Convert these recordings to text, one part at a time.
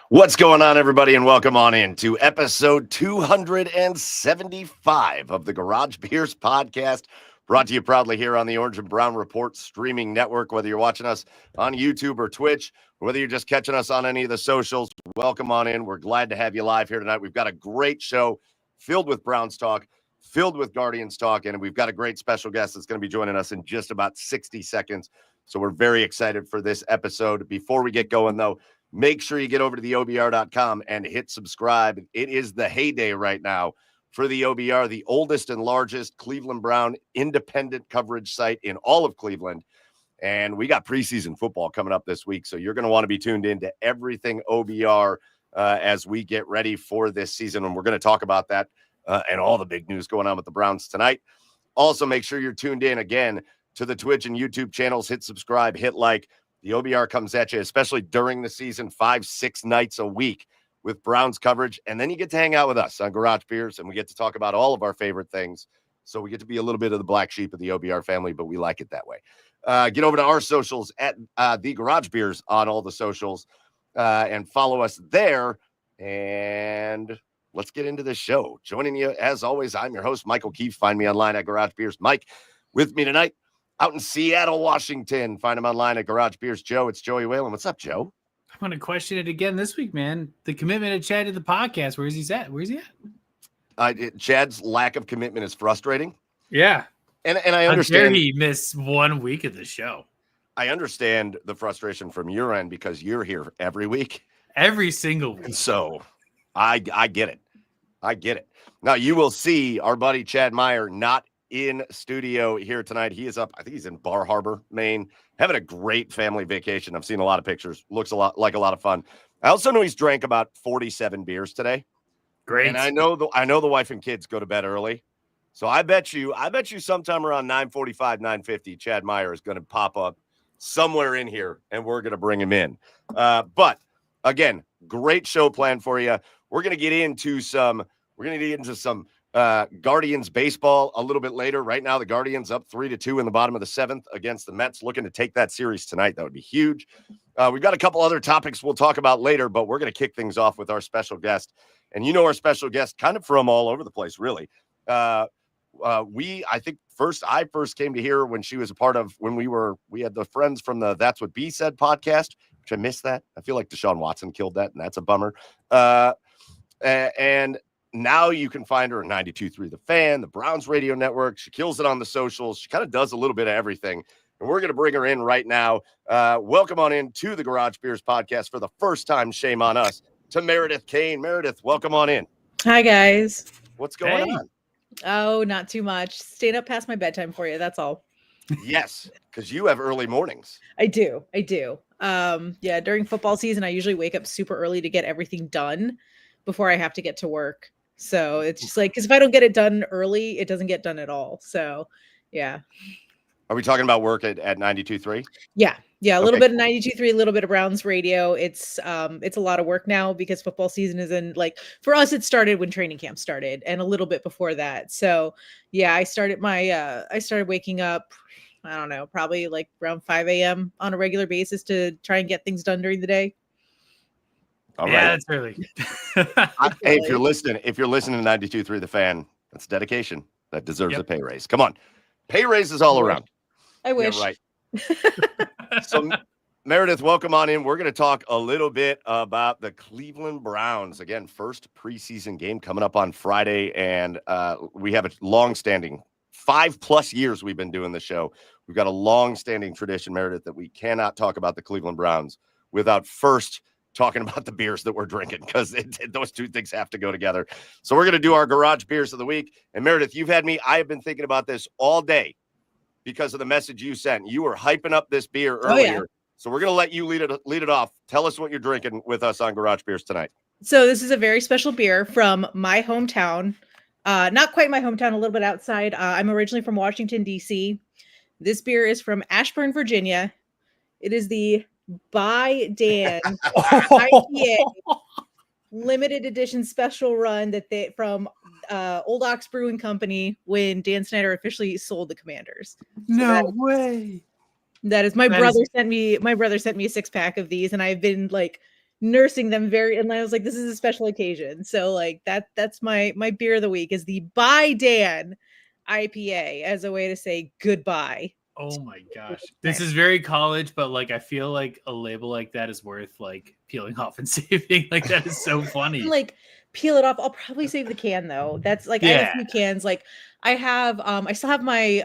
What's going on, everybody, and welcome on in to episode 275 of the Garage Beers podcast, brought to you proudly here on the Orange and Brown Report streaming network. Whether you're watching us on YouTube or Twitch, or whether you're just catching us on any of the socials, welcome on in. We're glad to have you live here tonight. We've got a great show filled with Browns talk, filled with Guardians talk, and we've got a great special guest that's going to be joining us in just about 60 seconds. So we're very excited for this episode. Before we get going, though, make sure you get over to the OBR.com and hit subscribe. It is the heyday right now for the OBR, the oldest and largest Cleveland Brown independent coverage site in all of Cleveland. And we got preseason football coming up this week, so you're going to want to be tuned in to everything OBR as we get ready for this season. And we're going to talk about that and all the big news going on with the Browns tonight. Also, make sure you're tuned in again to the Twitch and YouTube channels. Hit subscribe, hit like. The OBR comes at you, especially during the season, 5-6 nights a week with Browns coverage. And then you get to hang out with us on Garage Beers, and we get to talk about all of our favorite things. So we get to be a little bit of the black sheep of the OBR family, but we like it that way. Get over to our socials at the Garage Beers on all the socials and follow us there. And let's get into the show. Joining you, as always, I'm your host, Michael Keefe. Find me online at Garage Beers. Mike, with me tonight, out in Seattle, Washington. Find him online at Garage Beers. Joe, it's Joey Whalen. What's up, Joe? I'm going to question it again this week, man. The commitment of Chad to the podcast. Where's he at? Chad's lack of commitment is frustrating. Yeah. And I understand. How dare he miss 1 week of the show? I understand the frustration from your end because you're here every week. Every single week. So I get it. I get it. Now, you will see our buddy Chad Meyer not in studio here tonight. He is up, I think he's in Bar Harbor, Maine, having a great family vacation. I've seen a lot of pictures. Looks a lot of fun. I also know he's drank about 47 beers today. Great. And I know the wife and kids go to bed early. So I bet you sometime around 9:45, 9:50, Chad Meyer is going to pop up somewhere in here and we're going to bring him in. But again, great show planned for you. We're going to get into some Guardians baseball a little bit later. Right now, the Guardians up 3-2 in the bottom of the seventh against the Mets, looking to take that series tonight. That would be huge. We've got a couple other topics we'll talk about later, but we're going to kick things off with our special guest. And you know our special guest kind of from all over the place, really. I first came to hear when she was a part of when we had the friends from the That's What B Said podcast, which I missed that. I feel like Deshaun Watson killed that, and that's a bummer. And now you can find her at 92.3 The Fan, the Browns Radio Network. She kills it on the socials. She kind of does a little bit of everything. And we're going to bring her in right now. Welcome on in to the Garage Beers podcast for the first time. Shame on us. To Meredith Kain. Meredith, welcome on in. Hi, guys. What's going on? Oh, not too much. Staying up past my bedtime for you. That's all. Yes, because you have early mornings. I do. Yeah, during football season, I usually wake up super early to get everything done before I have to get to work. So it's just like, because if I don't get it done early, it doesn't get done at all. So, yeah. Are we talking about work at 92.3? Yeah. A little bit of 92.3, a little bit of Browns radio. It's a lot of work now because football season is in, like, for us, it started when training camp started and a little bit before that. So, yeah, I started waking up, I don't know, probably like around 5 a.m. on a regular basis to try and get things done during the day. All right. Yeah, that's early. Hey, if you're listening to 92.3 The Fan, that's dedication. That deserves a pay raise. Come on. Pay raises all around. I wish. Yeah, right. So, Meredith, welcome on in. We're going to talk a little bit about the Cleveland Browns. Again, first preseason game coming up on Friday, and we have a long-standing 5+ years we've been doing the show. We've got a long-standing tradition, Meredith, that we cannot talk about the Cleveland Browns without first talking about the beers that we're drinking, because those two things have to go together. So we're going to do our Garage Beers of the week. And Meredith, you've had me. I have been thinking about this all day because of the message you sent. You were hyping up this beer earlier. Oh, yeah. So we're going to let you lead it off. Tell us what you're drinking with us on Garage Beers tonight. So this is a very special beer from my hometown. Not quite my hometown, a little bit outside. I'm originally from Washington, D.C. This beer is from Ashburn, Virginia. It is the By Dan IPA limited edition special run that they from Old Ox Brewing Company when Dan Snyder officially sold the Commanders. No way. That is my brother sent me a 6-pack of these, and I've been like nursing them and I was like, this is a special occasion. So like that's my beer of the week is the Bye Dan IPA as a way to say goodbye. Oh my gosh. This is very college, but like I feel like a label like that is worth like peeling off and saving. Like that is so funny. Like peel it off. I'll probably save the can though. That's like I have a few cans. Like I have I still have my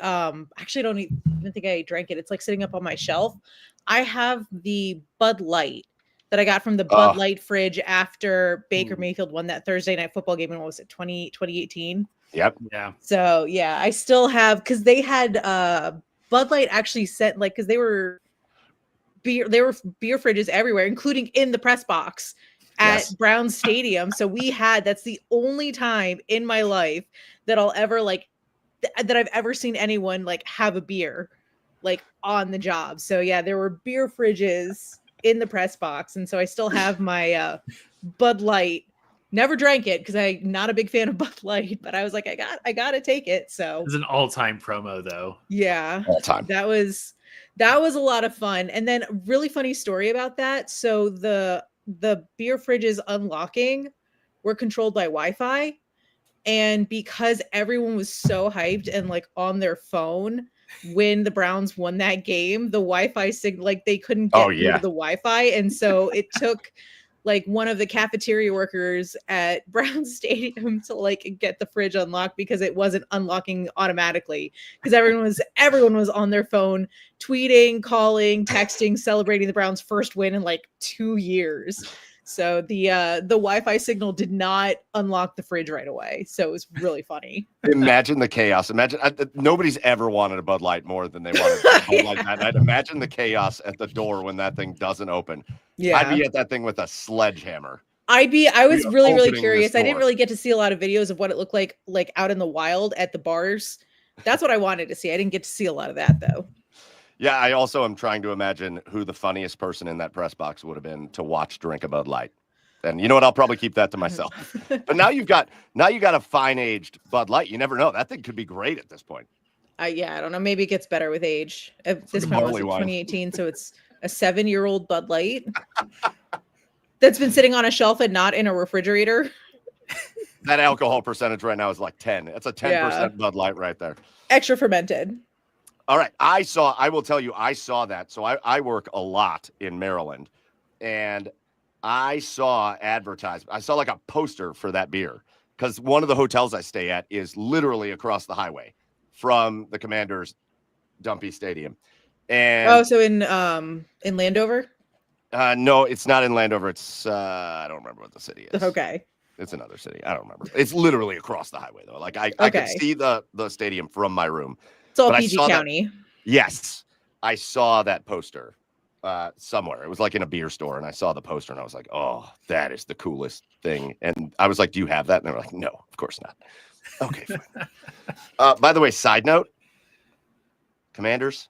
actually I don't even think I drank it. It's like sitting up on my shelf. I have the Bud Light that I got from the Bud Light fridge after Baker Mayfield won that Thursday night football game in what was it 2018? Yep. Yeah. So yeah, I still have because they had Bud Light actually sent like because they were beer fridges everywhere, including in the press box at Browns Stadium. So that's the only time in my life that I'll ever like that I've ever seen anyone like have a beer like on the job. So yeah, there were beer fridges in the press box, and so I still have my Bud Light. Never drank it because I'm not a big fan of Bud Light, but I was like, I gotta take it. So it's an all-time promo though. Yeah, all time. That was a lot of fun. And then a really funny story about that. So the beer fridges unlocking were controlled by Wi-Fi, and because everyone was so hyped and like on their phone when the Browns won that game, the Wi-Fi signal like they couldn't get through to the Wi-Fi, and so it took like one of the cafeteria workers at Brown Stadium to like get the fridge unlocked because it wasn't unlocking automatically because everyone was on their phone tweeting, calling, texting, celebrating the Browns' first win in like 2 years. So the Wi-Fi signal did not unlock the fridge right away. So it was really funny. Imagine the chaos. Imagine nobody's ever wanted a Bud Light more than they wanted a Bud Light that night. Imagine the chaos at the door when that thing doesn't open. Yeah, I'd be at that thing with a sledgehammer. I was really curious. I didn't really get to see a lot of videos of what it looked like out in the wild at the bars. That's what I wanted to see. I didn't get to see a lot of that though. Yeah, I also am trying to imagine who the funniest person in that press box would have been to watch drink a Bud Light. And you know what? I'll probably keep that to myself. But now you got a fine-aged Bud Light. You never know. That thing could be great at this point. Yeah, I don't know. Maybe it gets better with age. At this point, was 2018, so it's a 7-year-old Bud Light that's been sitting on a shelf and not in a refrigerator. That alcohol percentage right now is like 10. That's a 10% Bud Light right there. Extra fermented. All right. I will tell you, I saw that. So I work a lot in Maryland, and I saw advertisement. I saw like a poster for that beer because one of the hotels I stay at is literally across the highway from the Commanders' Dumpy Stadium. And so in Landover? No, it's not in Landover. It's I don't remember what the city is. Okay. It's another city. I don't remember. It's literally across the highway though. Like I could see the stadium from my room. It's all PG County. Yes. I saw that poster somewhere. It was like in a beer store, and I saw the poster, and I was like, oh, that is the coolest thing. And I was like, do you have that? And they were like, no, of course not. Okay, fine. By the way, side note, Commanders,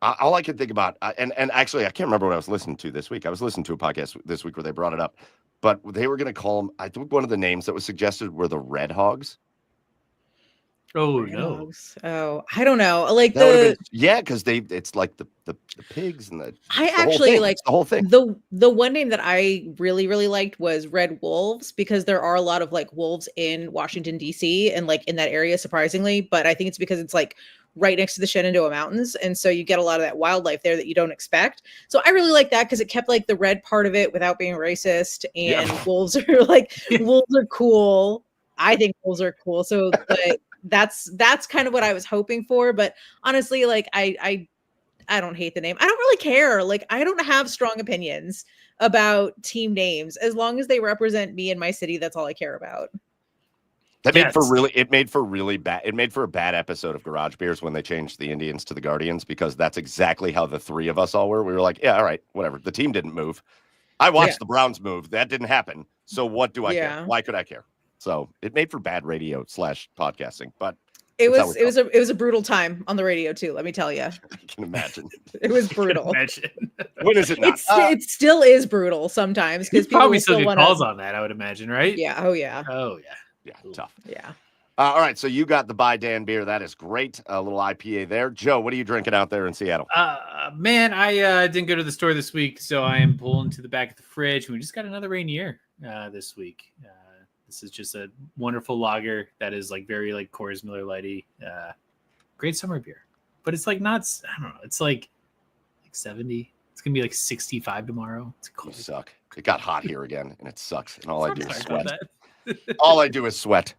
all I could think about, and actually, I can't remember what I was listening to this week. I was listening to a podcast this week where they brought it up, but they were going to call them, I think one of the names that was suggested were the Red Hogs. Oh no! Oh, I don't know. Like because it's like the pigs and the. I actually like the whole thing. The one name that I really liked was Red Wolves because there are a lot of like wolves in Washington D.C. and like in that area, surprisingly. But I think it's because it's like right next to the Shenandoah Mountains, and so you get a lot of that wildlife there that you don't expect. So I really like that because it kept like the red part of it without being racist. And wolves are cool. I think wolves are cool. So that's kind of what I was hoping for, but honestly, like I don't hate the name. I don't really care. Like I don't have strong opinions about team names as long as they represent me and my city. That's all I care about. It made for a bad episode of Garage Beers when they changed the Indians to the Guardians because that's exactly how the three of us all were. We were like, yeah, all right, whatever. The team didn't move. I watched the Browns move. That didn't happen. So what do I care? Why could I care? So it made for bad radio / podcasting, but it was a brutal time on the radio too. Let me tell you. I can imagine. It was brutal. When is it not? It still is brutal sometimes because people probably still get calls on that. I would imagine, right? Yeah. Oh yeah. Yeah. Tough. Yeah. All right, so you got the By Dan beer. That is great. A little IPA there. Joe, what are you drinking out there in Seattle? Man, I didn't go to the store this week, so I am pulling to the back of the fridge. We just got another Rainier this week. This is just a wonderful lager that is like very like Coors Miller Lighty. Great summer beer, but it's like not. I don't know. It's like 70. It's gonna be like 65 tomorrow. It's cold. You suck. It got hot here again, and it sucks. And all I do is Sorry sweat. about that. All I do is sweat.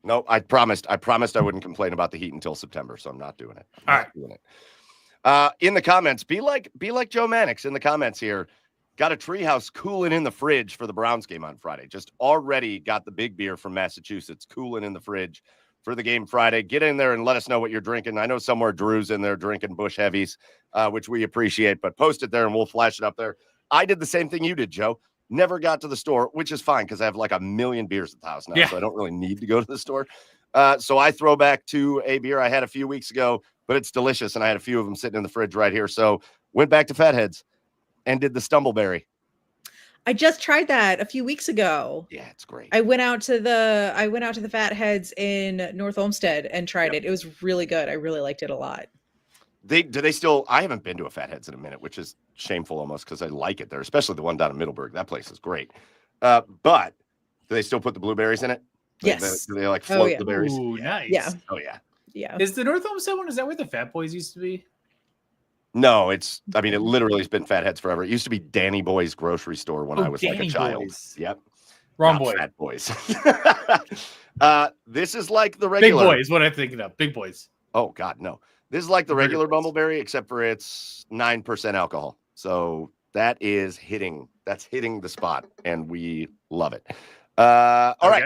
No, I promised I wouldn't complain about the heat until September, so I'm not doing it. All right. Doing it. In the comments, be like Joe Mannix in the comments here. Got a treehouse cooling in the fridge for the Browns game on Friday. Just already got the big beer from Massachusetts cooling in the fridge for the game Friday. Get in there and let us know what you're drinking. I know somewhere Drew's in there drinking Busch Heavies, which we appreciate, but post it there and we'll flash it up there. I did the same thing you did, Joe. Never got to the store, which is fine because I have like a million beers at the house now, so I don't really need to go to the store. So I throw back to a beer I had a few weeks ago, but it's delicious, and I had a few of them sitting in the fridge right here. So went back to Fatheads and did the Stumbleberry. I just tried that a few weeks ago. Yeah, it's great. I went out to the Fatheads in North Olmsted and tried it. It was really good. I really liked it a lot. Do they still? I haven't been to a Fatheads in a minute, which is shameful almost because I like it there, especially the one down in Middleburg. That place is great. But do they still put the blueberries in it? Yes. Do they like float the berries? Ooh, nice. Yeah. Oh yeah. Yeah. Is the North Olmsted one? Is that where the Fat Boys used to be? No, it literally has been Fatheads forever. It used to be Danny Boy's grocery store when I was like a Danny child. Boys. Yep. Wrong Not boy. Fat Boys. This is like the regular. Big Boys. What I'm thinking of. Big Boys. Oh God, no. This is like the regular Bumbleberry, except for it's 9% alcohol. So that is hitting the spot, and we love it. All right.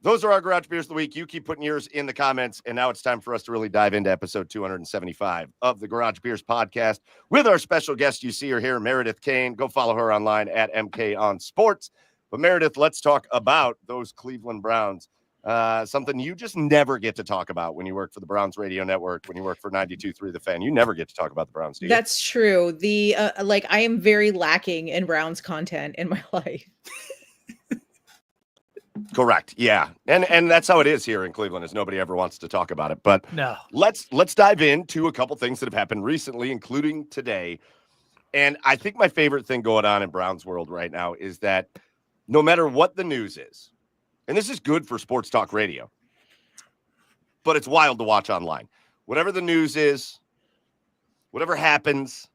Those are our Garage Beers of the week. You keep putting yours in the comments, and now it's time for us to really dive into episode 275 of the Garage Beers podcast with our special guest you see her here, Meredith Kain. Go follow her online at MK on Sports. But Meredith, let's talk about those Cleveland Browns. Something you just never get to talk about when you work for the Browns radio network, when you work for 92.3 The Fan. You never get to talk about the Browns, do you? That's true. I am very lacking in Browns content in my life. Correct. Yeah. And that's how it is here in Cleveland, is nobody ever wants to talk about it. But no. Let's dive into a couple things that have happened recently, including today. And I think my favorite thing going on in Browns world right now is that no matter what the news is, and this is good for sports talk radio, but it's wild to watch online. Whatever the news is, whatever happens,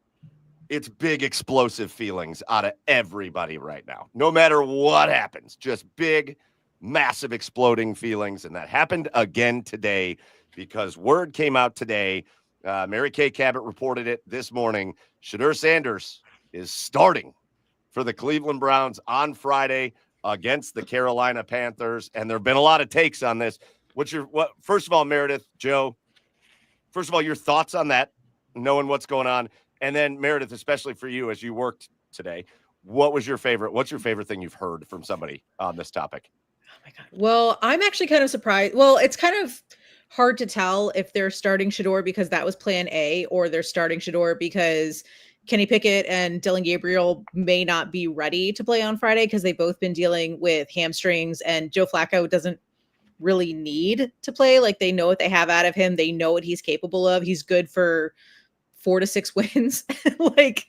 it's big explosive feelings out of everybody right now. No matter what happens, just big, massive exploding feelings. And that happened again today because word came out today. Mary Kay Cabot reported it this morning. Shedeur Sanders is starting for the Cleveland Browns on Friday against the Carolina Panthers. And there have been a lot of takes on this. First of all, Meredith, Joe, first of all, your thoughts on that, knowing what's going on. And then Meredith, especially for you, as you worked today, what's your favorite thing you've heard from somebody on this topic? Oh my God. Well, I'm actually kind of surprised. Well, it's kind of hard to tell if they're starting Shedeur because that was plan A, or they're starting Shedeur because Kenny Pickett and Dylan Gabriel may not be ready to play on Friday because they've both been dealing with hamstrings, and Joe Flacco doesn't really need to play. Like, they know what they have out of him. They know what he's capable of. He's good for 4 to 6 wins. like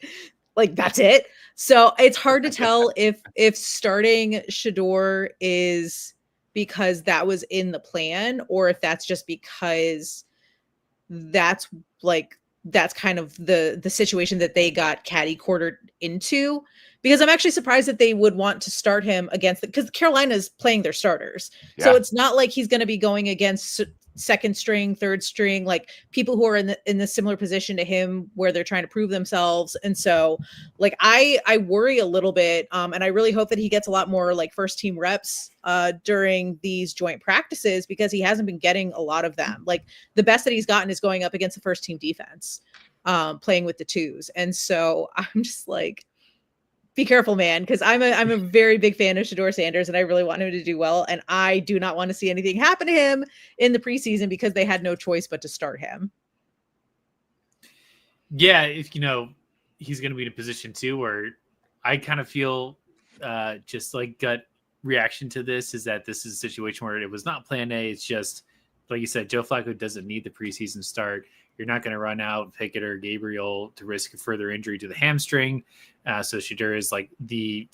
that's it. So it's hard to tell if starting Shedeur is because that was in the plan, or if that's just because that's kind of the situation that they got catty-cornered into. Because I'm actually surprised that they would want to start him because Carolina's playing their starters. Yeah. So it's not like he's going to be going against second string, third string, like people who are in the similar position to him where they're trying to prove themselves. And so I worry a little bit. And I really hope that he gets a lot more first team reps during these joint practices, because he hasn't been getting a lot of them. Like, the best that he's gotten is going up against the first team defense, playing with the twos. And so I'm just be careful, man, because I'm a very big fan of Shedeur Sanders, and I really want him to do well. And I do not want to see anything happen to him in the preseason because they had no choice but to start him. Yeah, if he's going to be in a position too where I kind of feel just gut reaction to this is that this is a situation where it was not plan A. It's just, like you said, Joe Flacco doesn't need the preseason start. You're not going to run out Pickett or Gabriel to risk further injury to the hamstring. So Shedeur is like the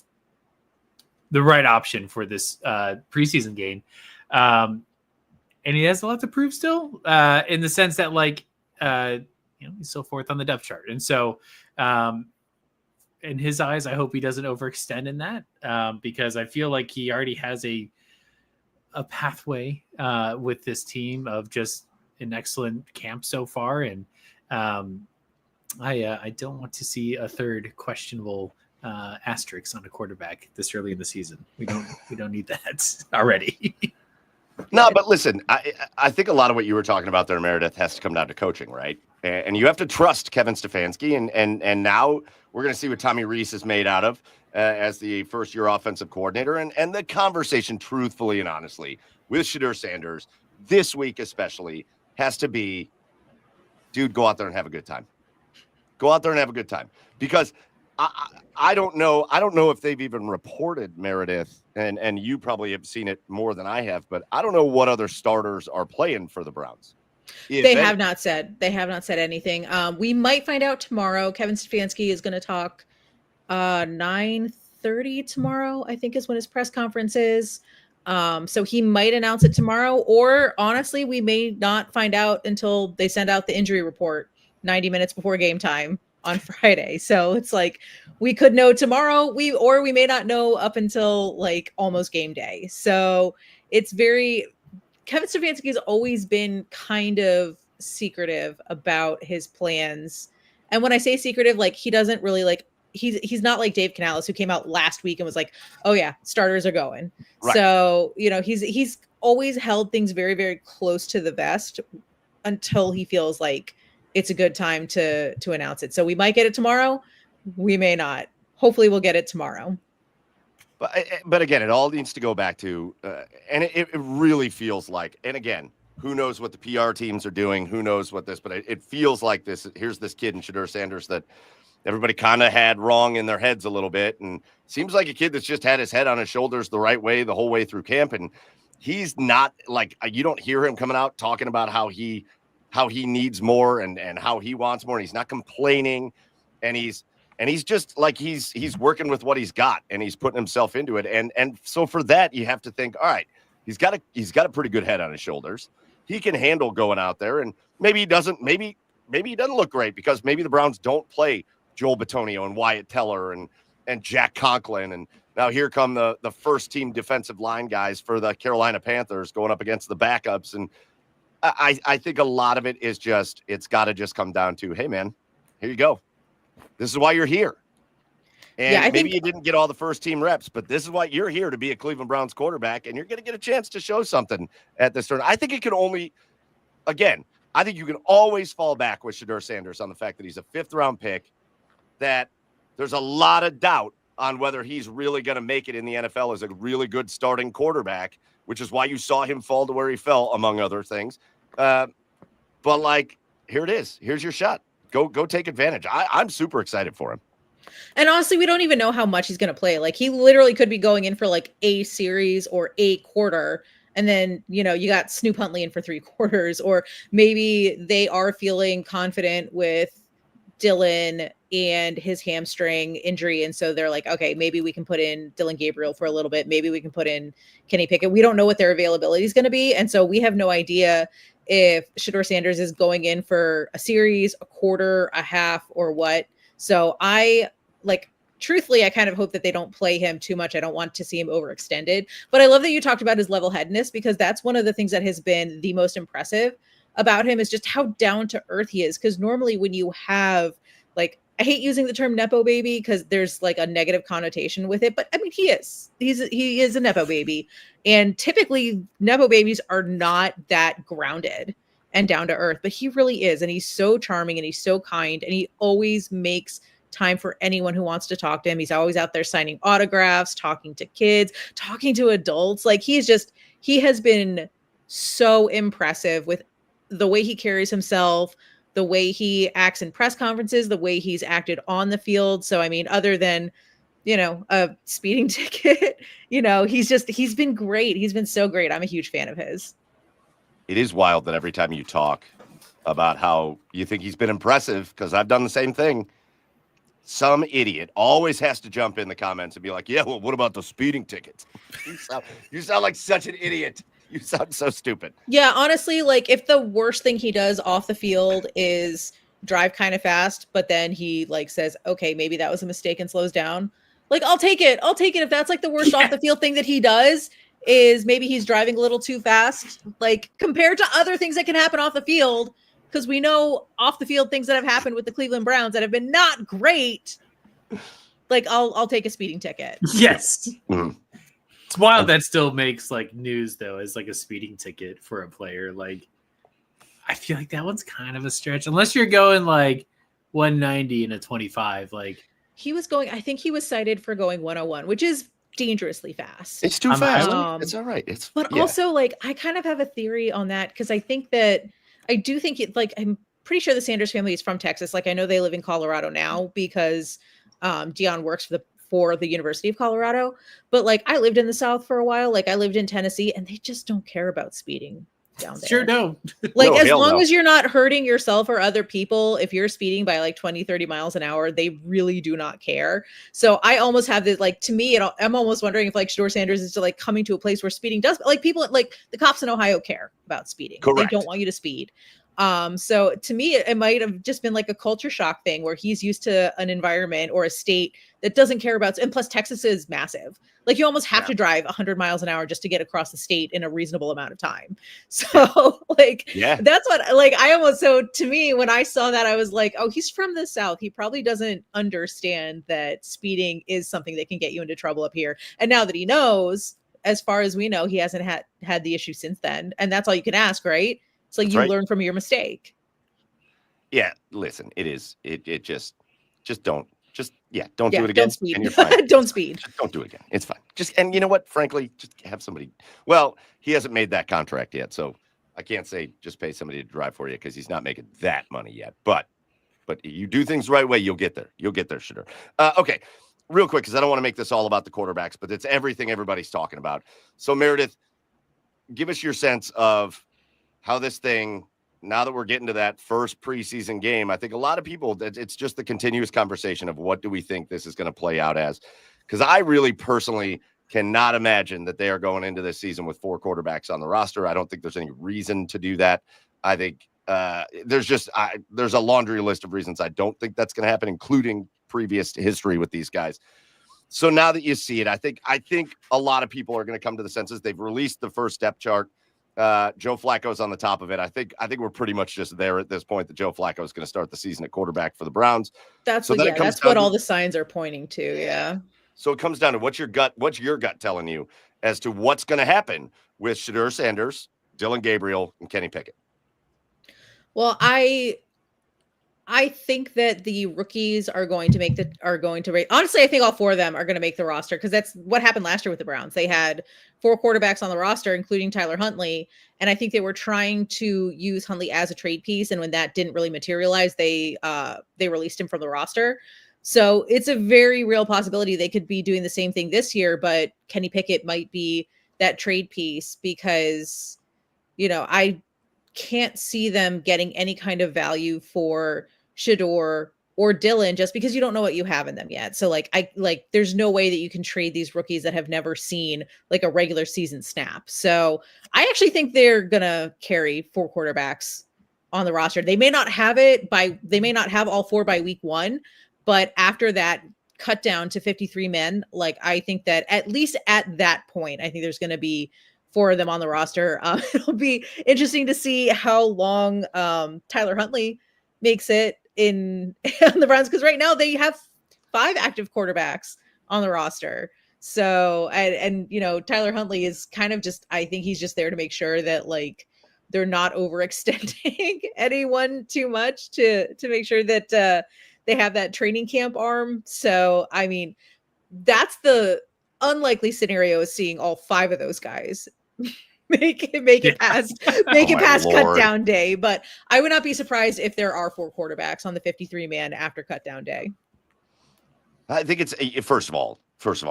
right option for this preseason game. And he has a lot to prove still, in the sense that he's still fourth on the depth chart. And so in his eyes, I hope he doesn't overextend in that, because I feel like he already has a pathway with this team of just an excellent camp so far. And I don't want to see a third questionable asterisk on a quarterback this early in the season. We don't need that already. No, but listen, I think a lot of what you were talking about there, Meredith, has to come down to coaching, right? And you have to trust Kevin Stefanski, and now we're going to see what Tommy Rees is made out of as the first-year offensive coordinator. And the conversation, truthfully and honestly, with Shedeur Sanders this week especially has to be, dude, go out there and have a good time. Go out there and have a good time, because I don't know if they've even reported, Meredith, and you probably have seen it more than I have, but I don't know what other starters are playing for the Browns. They have not said anything. We might find out tomorrow. Kevin Stefanski is going to talk 9:30 tomorrow, I think is when his press conference is. So he might announce it tomorrow, or honestly, we may not find out until they send out the injury report 90 minutes before game time on Friday. So it's like we could know tomorrow, or we may not know up until like almost game day. So it's Kevin Stefanski has always been kind of secretive about his plans. And when I say secretive, like he doesn't really he's not like Dave Canales, who came out last week and was like, oh yeah, starters are going. Right. So, he's always held things very, very close to the vest until he feels like it's a good time to announce it. So we might get it tomorrow. We may not. Hopefully we'll get it tomorrow. But again, it all needs to go back to, and it really feels like, and again, who knows what the PR teams are doing? Who knows what this, but it feels like this. Here's this kid in Shedeur Sanders that everybody kind of had wrong in their heads a little bit. And seems like a kid that's just had his head on his shoulders the right way the whole way through camp. And he's not like, you don't hear him coming out talking about how he needs more and how he wants more. And he's not complaining. And he's just like, he's working with what he's got and he's putting himself into it. And so for that, you have to think, all right, he's got a pretty good head on his shoulders. He can handle going out there, and maybe he doesn't look great because maybe the Browns don't play Joel Bitonio and Wyatt Teller and Jack Conklin. And now here come the first team defensive line guys for the Carolina Panthers going up against the backups. And I think a lot of it is just, it's got to just come down to, hey man, here you go. This is why you're here. And maybe you didn't get all the first team reps, but this is why you're here, to be a Cleveland Browns quarterback, and you're going to get a chance to show something at this turn. I think you can always fall back with Shedeur Sanders on the fact that he's a 5th-round pick, that there's a lot of doubt on whether he's really going to make it in the NFL as a really good starting quarterback, which is why you saw him fall to where he fell, among other things. But here it is. Here's your shot. Go take advantage. I'm super excited for him. And honestly, we don't even know how much he's going to play. Like, he literally could be going in for like a series or a quarter. And then, you got Snoop Huntley in for 3 quarters, or maybe they are feeling confident with Dylan and his hamstring injury. And so they're like, okay, maybe we can put in Dylan Gabriel for a little bit. Maybe we can put in Kenny Pickett. We don't know what their availability is going to be. And so we have no idea if Shedeur Sanders is going in for a series, a quarter, a half, or what. So truthfully, I kind of hope that they don't play him too much. I don't want to see him overextended, but I love that you talked about his level-headedness, because that's one of the things that has been the most impressive about him, is just how down to earth he is. Because normally when you have, I hate using the term Nepo baby because there's like a negative connotation with it, but I mean, he is a Nepo baby. And typically Nepo babies are not that grounded and down to earth, but he really is. And he's so charming and he's so kind, and he always makes time for anyone who wants to talk to him. He's always out there signing autographs, talking to kids, talking to adults. Like, he has been so impressive with the way he carries himself, the way he acts in press conferences, the way he's acted on the field. So, I mean, other than a speeding ticket. He's been great. He's been so great. I'm a huge fan of his. It is wild that every time you talk about how you think he's been impressive, because I've done the same thing, some idiot always has to jump in the comments and be like, yeah, well, what about the speeding tickets? You sound like such an idiot. You sound so stupid. Yeah, honestly, like if the worst thing he does off the field is drive kind of fast, but then he like says, okay, maybe that was a mistake and slows down. Like, I'll take it if that's like the worst off the field thing that he does is maybe he's driving a little too fast, like compared to other things that can happen off the field. Because we know off the field things that have happened with the Cleveland Browns that have been not great. Like, I'll take a speeding ticket. Yes. It's wild that still makes like news though, as like a speeding ticket for a player. Like, I feel like that one's kind of a stretch, unless you're going like 190 and a 25. Like, I think he was cited for going 101, which is dangerously fast. It's too fast. It's all right. Also, like, I kind of have a theory on that because I do think it, like, I'm pretty sure the Sanders family is from Texas. Like, I know they live in Colorado now because Dion works for the University of Colorado. But like, I lived in the South for a while. Like, I lived in Tennessee, and they just don't care about speeding down there. Sure don't. Like, as long as you're not hurting yourself or other people, if you're speeding by like 20, 30 miles an hour, they really do not care. So I almost have this, like, to me, I'm almost wondering if like Shedeur Sanders is like coming to a place where speeding does, like, people, like the cops in Ohio care about speeding. Correct. They don't want you to speed. So to me, it might have just been like a culture shock thing where he's used to an environment or a state that doesn't care about, and plus Texas is massive. Like, you almost have to drive 100 miles an hour just to get across the state in a reasonable amount of time. So like, that's what, like, so to me, when I saw that, I was like, oh, he's from the South. He probably doesn't understand that speeding is something that can get you into trouble up here. And now that he knows, as far as we know, he hasn't had the issue since then. And that's all you can ask, right? It's like, you learn from your mistake. Yeah, listen, it just don't do it again. Don't speed. And you're fine. Don't speed. Just don't do it again. It's fine. And you know what? Frankly, just have somebody. Well, he hasn't made that contract yet, so I can't say just pay somebody to drive for you because he's not making that money yet. But you do things the right way, you'll get there. You'll get there, Shedeur. Okay, real quick, because I don't want to make this all about the quarterbacks, but it's everything everybody's talking about. So Meredith, give us your sense of how this thing, now that we're getting to that first preseason game, I think a lot of people, it's just the continuous conversation of what do we think this is going to play out as? Because I really personally cannot imagine that they are going into this season with 4 quarterbacks on the roster. I don't think there's any reason to do that. I think there's a laundry list of reasons I don't think that's going to happen, including previous history with these guys. So now that you see it, I think a lot of people are going to come to the senses. They've released the first depth chart. Joe Flacco's on the top of it. I think we're pretty much just there at this point that Joe Flacco is going to start the season at quarterback for the Browns. That's what all the signs are pointing to. Yeah. So it comes down to what's your gut telling you as to what's going to happen with Shedeur Sanders, Dylan Gabriel, and Kenny Pickett? Well, I think that the rookies are going to honestly, I think all 4 of them are going to make the roster because that's what happened last year with the Browns. They had 4 quarterbacks on the roster, including Tyler Huntley. And I think they were trying to use Huntley as a trade piece. And when that didn't really materialize, they released him from the roster. So it's a very real possibility they could be doing the same thing this year, but Kenny Pickett might be that trade piece because, I can't see them getting any kind of value for Shedeur or Dylan just because you don't know what you have in them yet. So there's no way that you can trade these rookies that have never seen like a regular season snap. So I actually think they're going to carry 4 quarterbacks on the roster. They may not have all 4 by week 1, but after that cut down to 53 men, like I think that at least at that point, I think there's going to be 4 of them on the roster. It'll be interesting to see how long Tyler Huntley makes it on the Browns, because right now they have 5 active quarterbacks on the roster. So and Tyler Huntley is kind of just, I think he's just there to make sure that like they're not overextending anyone too much to make sure that they have that training camp arm. So I mean, that's the unlikely scenario, is seeing all 5 of those guys make it past cut down day. But I would not be surprised if there are 4 quarterbacks on the 53 man after cut down day. I think it's first of all,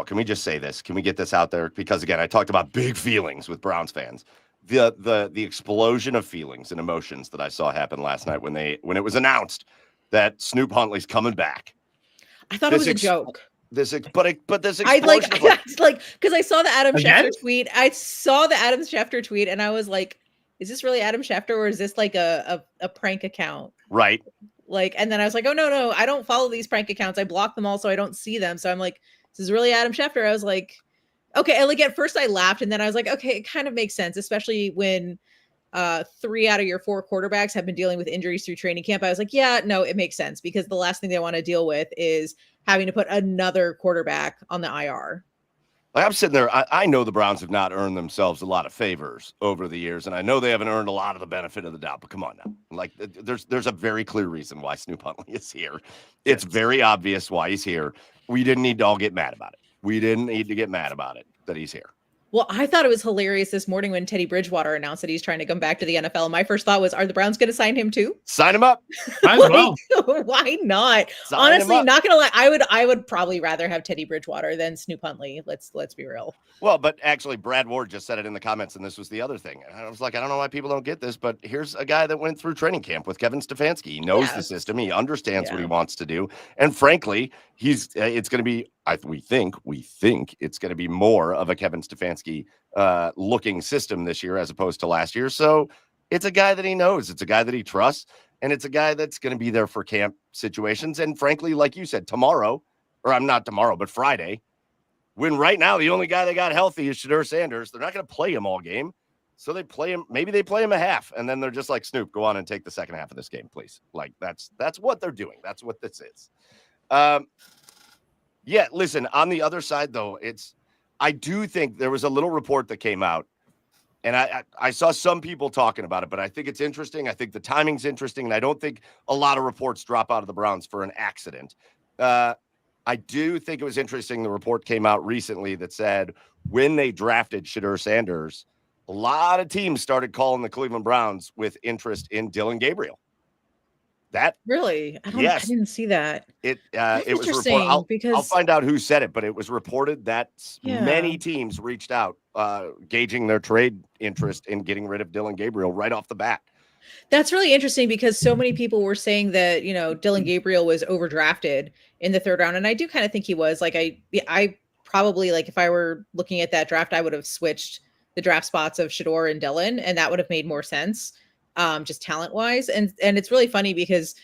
can we just say this? Can we get this out there? Because again, I talked about big feelings with Browns fans. The explosion of feelings and emotions that I saw happen last night when it was announced that Snoop Huntley's coming back. I thought it was a joke. This explosion. I like because I saw the Adam Again? Schefter tweet. I saw the Adam Schefter tweet, and I was like, "Is this really Adam Schefter, or is this like a prank account?" Right. Like, and then I was like, "Oh no, I don't follow these prank accounts. I block them all, so I don't see them." So I'm like, "This is really Adam Schefter." I was like, "Okay." And like at first I laughed, and then I was like, "Okay, it kind of makes sense," especially when 3 out of your 4 quarterbacks have been dealing with injuries through training camp. I was like, yeah, no, it makes sense because the last thing they want to deal with is having to put another quarterback on the IR. Like I'm sitting there, I know the Browns have not earned themselves a lot of favors over the years, and I know they haven't earned a lot of the benefit of the doubt, but come on now. Like, there's a very clear reason why Snoop Huntley is here. It's very obvious why he's here. We didn't need to all get mad about it. We didn't need to get mad about it that he's here. Well, I thought it was hilarious this morning when Teddy Bridgewater announced that he's trying to come back to the NFL. My first thought was, are the Browns going to sign him too? Sign him up. Might as well. Why not? Sign Honestly, him up. not gonna lie, I would probably rather have Teddy Bridgewater than Snoop Huntley. Let's be real. Well, but actually, Brad Ward just said it in the comments, and this was the other thing. And I was like, I don't know why people don't get this, but here's a guy that went through training camp with Kevin Stefanski. He knows the system. He understands what he wants to do, and frankly, it's going to be. We think it's going to be more of a Kevin Stefanski looking system this year as opposed to last year. So it's a guy that he knows. It's a guy that he trusts. And it's a guy that's going to be there for camp situations. And frankly, like you said, Friday, when right now the only guy that got healthy is Shedeur Sanders. They're not going to play him all game. So they play him. Maybe they play him a half. And then they're just like, Snoop, go on and take the second half of this game, please. Like that's what they're doing. That's what this is. Yeah, listen, on the other side, though, I do think there was a little report that came out, and I saw some people talking about it, but I think it's interesting. I think the timing's interesting, and I don't think a lot of reports drop out of the Browns for an accident. I do think it was interesting. The report came out recently that said when they drafted Shedeur Sanders, a lot of teams started calling the Cleveland Browns with interest in Dylan Gabriel. That really, I didn't see that. It was reported. I'll find out who said it, but it was reported that many teams reached out, gauging their trade interest in getting rid of Dylan Gabriel right off the bat. That's really interesting because so many people were saying that, Dylan Gabriel was overdrafted in the 3rd round. And I do kind of think he was. Like, I probably, like, if I were looking at that draft, I would have switched the draft spots of Shedeur and Dylan, and that would have made more sense. Just talent wise. And it's really funny because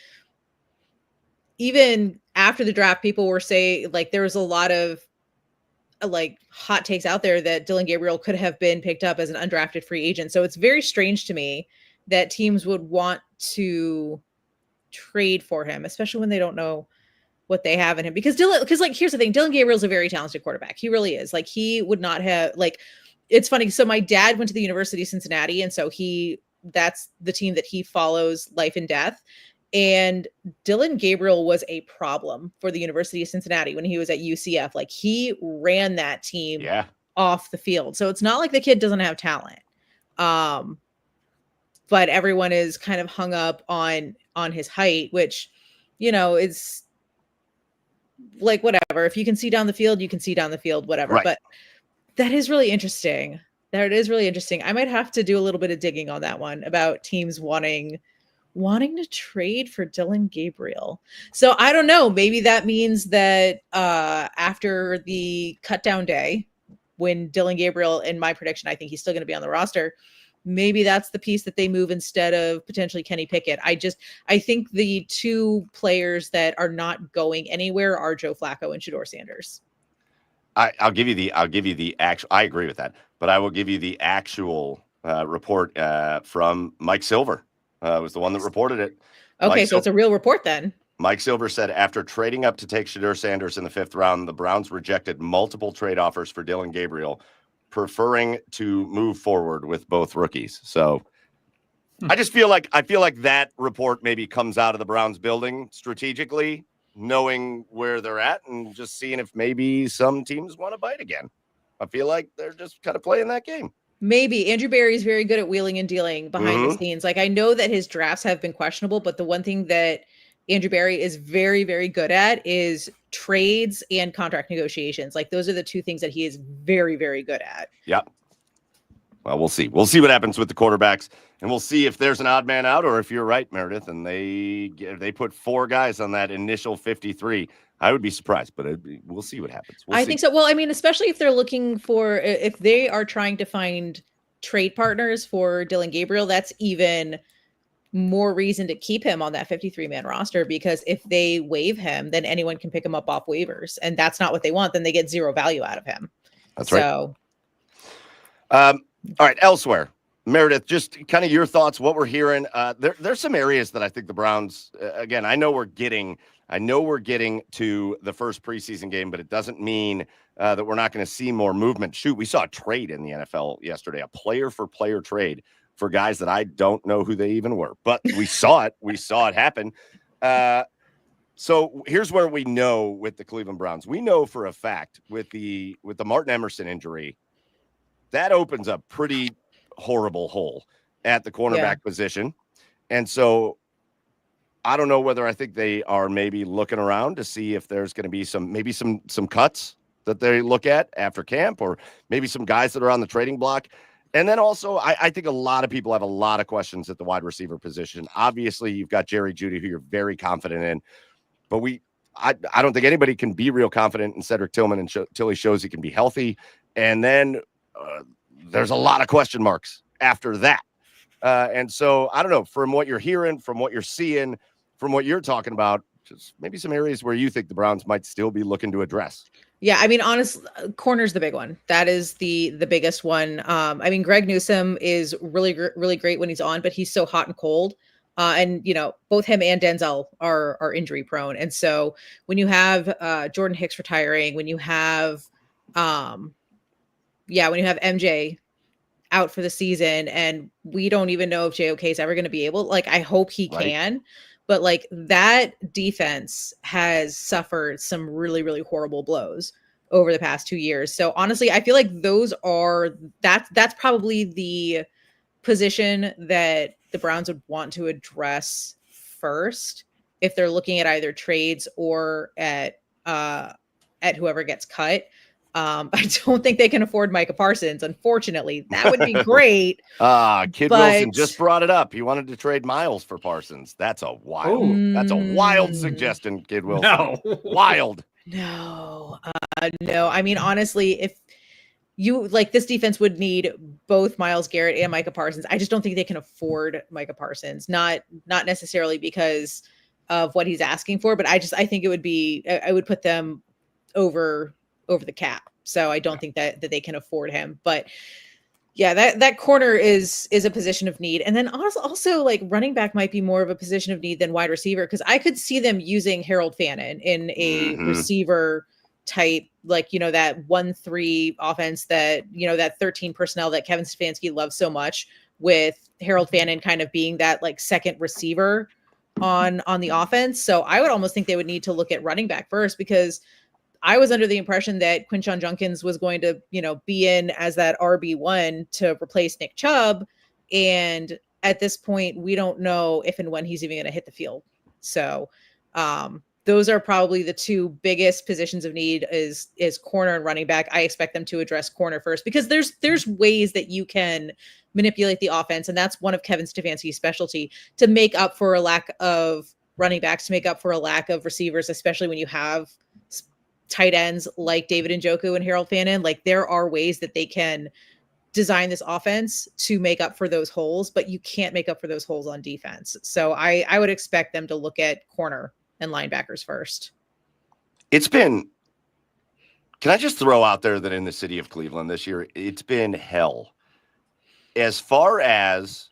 even after the draft, people were saying, like, there was a lot of like hot takes out there that Dylan Gabriel could have been picked up as an undrafted free agent. So it's very strange to me that teams would want to trade for him, especially when they don't know what they have in him. Because here's the thing, Dylan Gabriel's a very talented quarterback. He really is. Like, he would not have, like, it's funny. So my dad went to the University of Cincinnati, and so that's the team that he follows life and death. And Dylan Gabriel was a problem for the University of Cincinnati when he was at UCF. Like, he ran that team off the field. So it's not like the kid doesn't have talent. But everyone is kind of hung up on his height, which, is like, whatever. If you can see down the field, you can see down the field, whatever. Right. But that is really interesting. That is really interesting. I might have to do a little bit of digging on that one about teams wanting to trade for Dylan Gabriel. So I don't know. Maybe that means that after the cut down day, when Dylan Gabriel, in my prediction, I think he's still going to be on the roster. Maybe that's the piece that they move instead of potentially Kenny Pickett. I think the 2 players that are not going anywhere are Joe Flacco and Shedeur Sanders. I'll give you the actual. I agree with that, but I will give you the actual report from Mike Silver. Was the one that reported it. Okay, so it's a real report then. Mike Silver said after trading up to take Shedeur Sanders in the 5th round, the Browns rejected multiple trade offers for Dylan Gabriel, preferring to move forward with both rookies. So I feel like that report maybe comes out of the Browns building strategically, knowing where they're at and just seeing if maybe some teams want to bite again. I feel like they're just kind of playing that game. Maybe. Andrew Berry is very good at wheeling and dealing behind the scenes. Like, I know that his drafts have been questionable, but the one thing that Andrew Berry is very, very good at is trades and contract negotiations. Like those are the two things that he is very, very good at. Yep. Well, we'll see. We'll see what happens with the quarterbacks, and we'll see if there's an odd man out or if you're right, Meredith, and they put 4 guys on that initial 53. I would be surprised, but we'll see what happens. I think so. Well, I mean, especially if they're looking for, if they are trying to find trade partners for Dylan Gabriel, that's even more reason to keep him on that 53-man roster, because if they waive him, then anyone can pick him up off waivers, and that's not what they want. Then they get zero value out of him. That's right. All right, elsewhere, Meredith, just kind of your thoughts, what we're hearing. There's some areas that I think the Browns, again, I know we're getting to the first preseason game, but it doesn't mean that we're not going to see more movement. Shoot, we saw a trade in the NFL yesterday, a player-for-player trade for guys that I don't know who they even were, but we saw it. We saw it happen. So here's where we know with the Cleveland Browns. We know for a fact with the Martin Emerson injury, that opens a pretty horrible hole at the cornerback position. And so I don't know whether I think they are maybe looking around to see if there's going to be some cuts that they look at after camp, or maybe some guys that are on the trading block. And then also, I think a lot of people have a lot of questions at the wide receiver position. Obviously, you've got Jerry Jeudy, who you're very confident in, but I don't think anybody can be real confident in Cedric Tillman until he shows he can be healthy. And then there's a lot of question marks after that. And so I don't know, from what you're hearing, from what you're seeing, from what you're talking about, just maybe some areas where you think the Browns might still be looking to address. Yeah, I mean, honestly, corner's the big one. That is the biggest one. I mean, Greg Newsome is really, really great when he's on, but he's so hot and cold. And, you know, both him and Denzel are injury prone. And so when you have Jordan Hicks retiring, when you have MJ out for the season, and we don't even know if JOK is ever going to be able, like, I hope he can, but like that defense has suffered some really, really horrible blows over the past 2 years. So honestly, I feel like that's probably the position that the Browns would want to address first if they're looking at either trades or at whoever gets cut. I don't think they can afford Micah Parsons. Unfortunately, that would be great. Kid Wilson just brought it up. He wanted to trade Miles for Parsons. That's a wild suggestion, Kid Wilson. No, wild. No. I mean, honestly, if you like, this defense would need both Myles Garrett and Micah Parsons. I just don't think they can afford Micah Parsons. Not necessarily because of what he's asking for, but I think it would be, I would put them over the cap. So I don't think that they can afford him. But yeah, that corner is a position of need. And then also like running back might be more of a position of need than wide receiver, because I could see them using Harold Fannin in a receiver type, like, you know, that 1-3 offense, that, you know, that 13 personnel that Kevin Stefanski loves so much, with Harold Fannin kind of being that like second receiver on the offense. So I would almost think they would need to look at running back first, because I was under the impression that Quinshon Judkins was going to, you know, be in as that RB1 to replace Nick Chubb. And at this point, we don't know if and when he's even going to hit the field. So those are probably the two biggest positions of need is corner and running back. I expect them to address corner first, because there's ways that you can manipulate the offense. And that's one of Kevin Stefanski's specialty, to make up for a lack of running backs, to make up for a lack of receivers, especially when you have tight ends like David Njoku and Harold Fannin. Like, there are ways that they can design this offense to make up for those holes, but you can't make up for those holes on defense. So I would expect them to look at corner and linebackers first. Can I just throw out there that in the city of Cleveland this year, it's been hell. As far as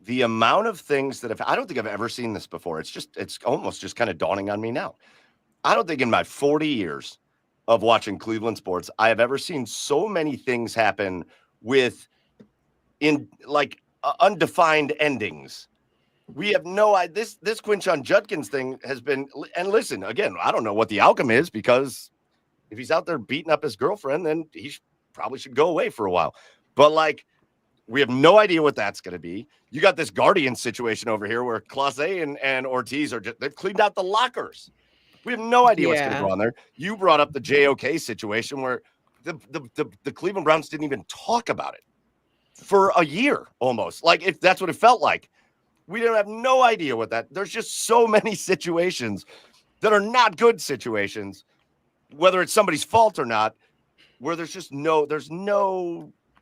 the amount of things that I don't think I've ever seen this before. It's almost just kind of dawning on me now. I don't think in my 40 years of watching Cleveland sports, I have ever seen so many things happen with undefined endings. We have no idea. This Quinshon Judkins thing has been, and listen, again, I don't know what the outcome is, because if he's out there beating up his girlfriend, then he probably should go away for a while. But like, We have no idea what that's going to be. You got this Guardian situation over here where Clase and Ortiz they've cleaned out the lockers. We have no idea what's going to go on there. You brought up the JOK situation where the Cleveland Browns didn't even talk about it for a year almost. Like, if that's what it felt like. We don't have no idea what that. There's just so many situations that are not good situations, whether it's somebody's fault or not, where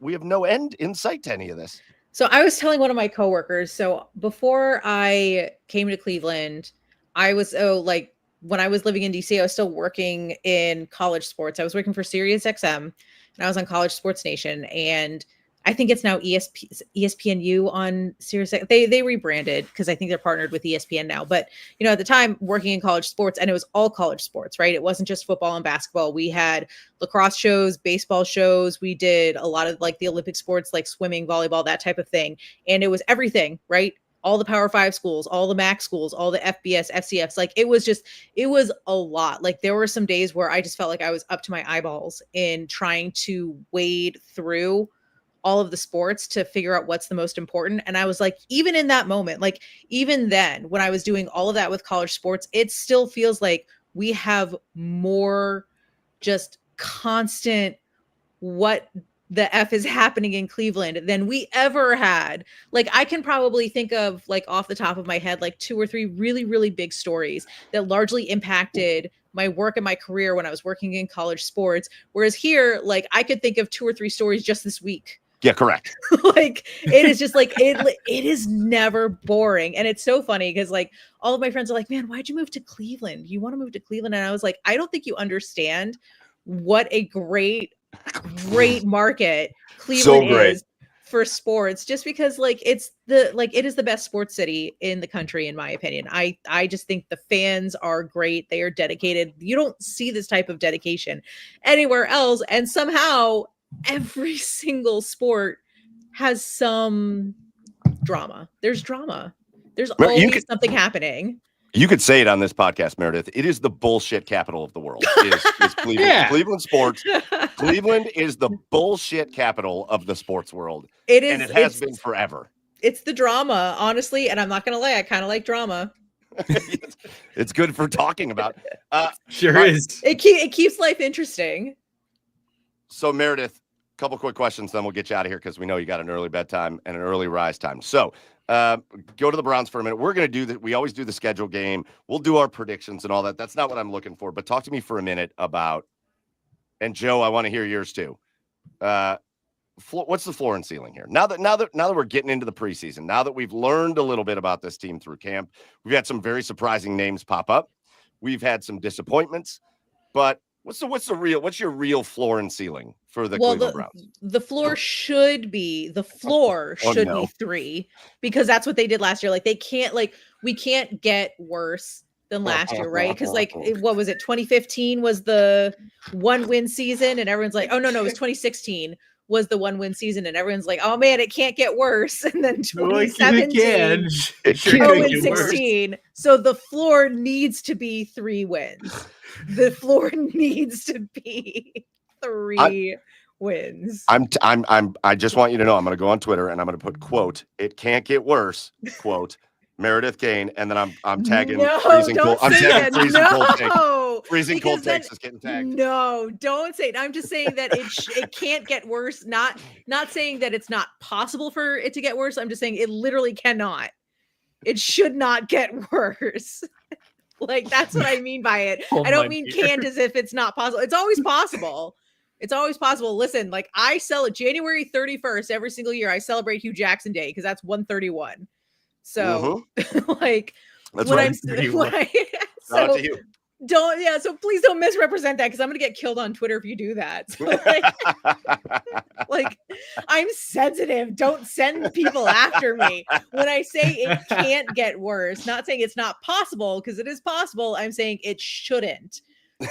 we have no end in sight to any of this. So I was telling one of my coworkers, so before I came to Cleveland, I was when I was living in DC, I was still working in college sports. I was working for Sirius XM and I was on College Sports Nation, and I think it's now ESPNU on Sirius. They rebranded because I think they're partnered with ESPN now. But, at the time working in college sports, and it was all college sports, right? It wasn't just football and basketball. We had lacrosse shows, baseball shows. We did a lot of the Olympic sports, like swimming, volleyball, that type of thing. And it was everything, right? All the Power 5 schools, all the MAC schools, all the FBS, FCFs. It was a lot. There were some days where I just felt like I was up to my eyeballs in trying to wade through all of the sports to figure out what's the most important. And I was like, even in that moment, even then, when I was doing all of that with college sports, it still feels like we have more just constant what the F is happening in Cleveland than we ever had. I can probably think of off the top of my head, 2 or 3 really, really big stories that largely impacted my work and my career when I was working in college sports. Whereas here, I could think of 2 or 3 stories just this week. Yeah, correct. It is just it is never boring. And it's so funny because all of my friends are like, man, why'd you move to Cleveland? You want to move to Cleveland? And I was like, I don't think you understand what a great market Cleveland is for sports, just because it is the best sports city in the country, in my opinion. I just think the fans are great. They are dedicated. You don't see this type of dedication anywhere else. And somehow every single sport has some drama. There's drama. There's always something happening. You could say it on this podcast, Meredith. It is the bullshit capital of the world. Is Cleveland. Yeah. Cleveland sports. Cleveland is the bullshit capital of the sports world. It is, and it has been forever. It's the drama, honestly, and I'm not gonna lie, I kind of like drama. It's good for talking about. Is. It keeps life interesting. So Meredith, a couple quick questions, then we'll get you out of here because we know you got an early bedtime and an early rise time. So go to the Browns for a minute. We're going to do that. We always do the schedule game. We'll do our predictions and all that. That's not what I'm looking for. But talk to me for a minute about, and Joe, I want to hear yours too. What's the floor and ceiling here? Now that we're getting into the preseason, now that we've learned a little bit about this team through camp, we've had some very surprising names pop up. We've had some disappointments, but what's your real floor and ceiling for the Cleveland Browns? The floor should be 3, because that's what they did last year. They can't we can't get worse than last year, right? Because what was it? 2015 was the 1-win season, and everyone's like, oh no, it was 2016 was the 1-win season, and everyone's like, oh man, it can't get worse. And then 2017, 0-16. So the floor needs to be 3 wins. The floor needs to be 3 wins. I just want you to know, I'm going to go on Twitter and I'm going to put quote, "It can't get worse," quote, Meredith Kain, and then I'm tagging freezing cold. I'm tagging freezing cold takes. Freezing cold takes is getting tagged. No, don't say it. I'm just saying that it can't get worse. Not saying that it's not possible for it to get worse. I'm just saying it literally cannot. It should not get worse. That's what I mean by it. I don't mean canned as if it's not possible. It's always possible. It's always possible. Listen, I sell January 31st every single year. I celebrate Hugh Jackson Day because that's 131. So that's when right. So please don't misrepresent that, because I'm gonna get killed on Twitter if you do that. So I'm sensitive. Don't send people after me. When I say it can't get worse, not saying it's not possible, because it is possible. I'm saying it shouldn't.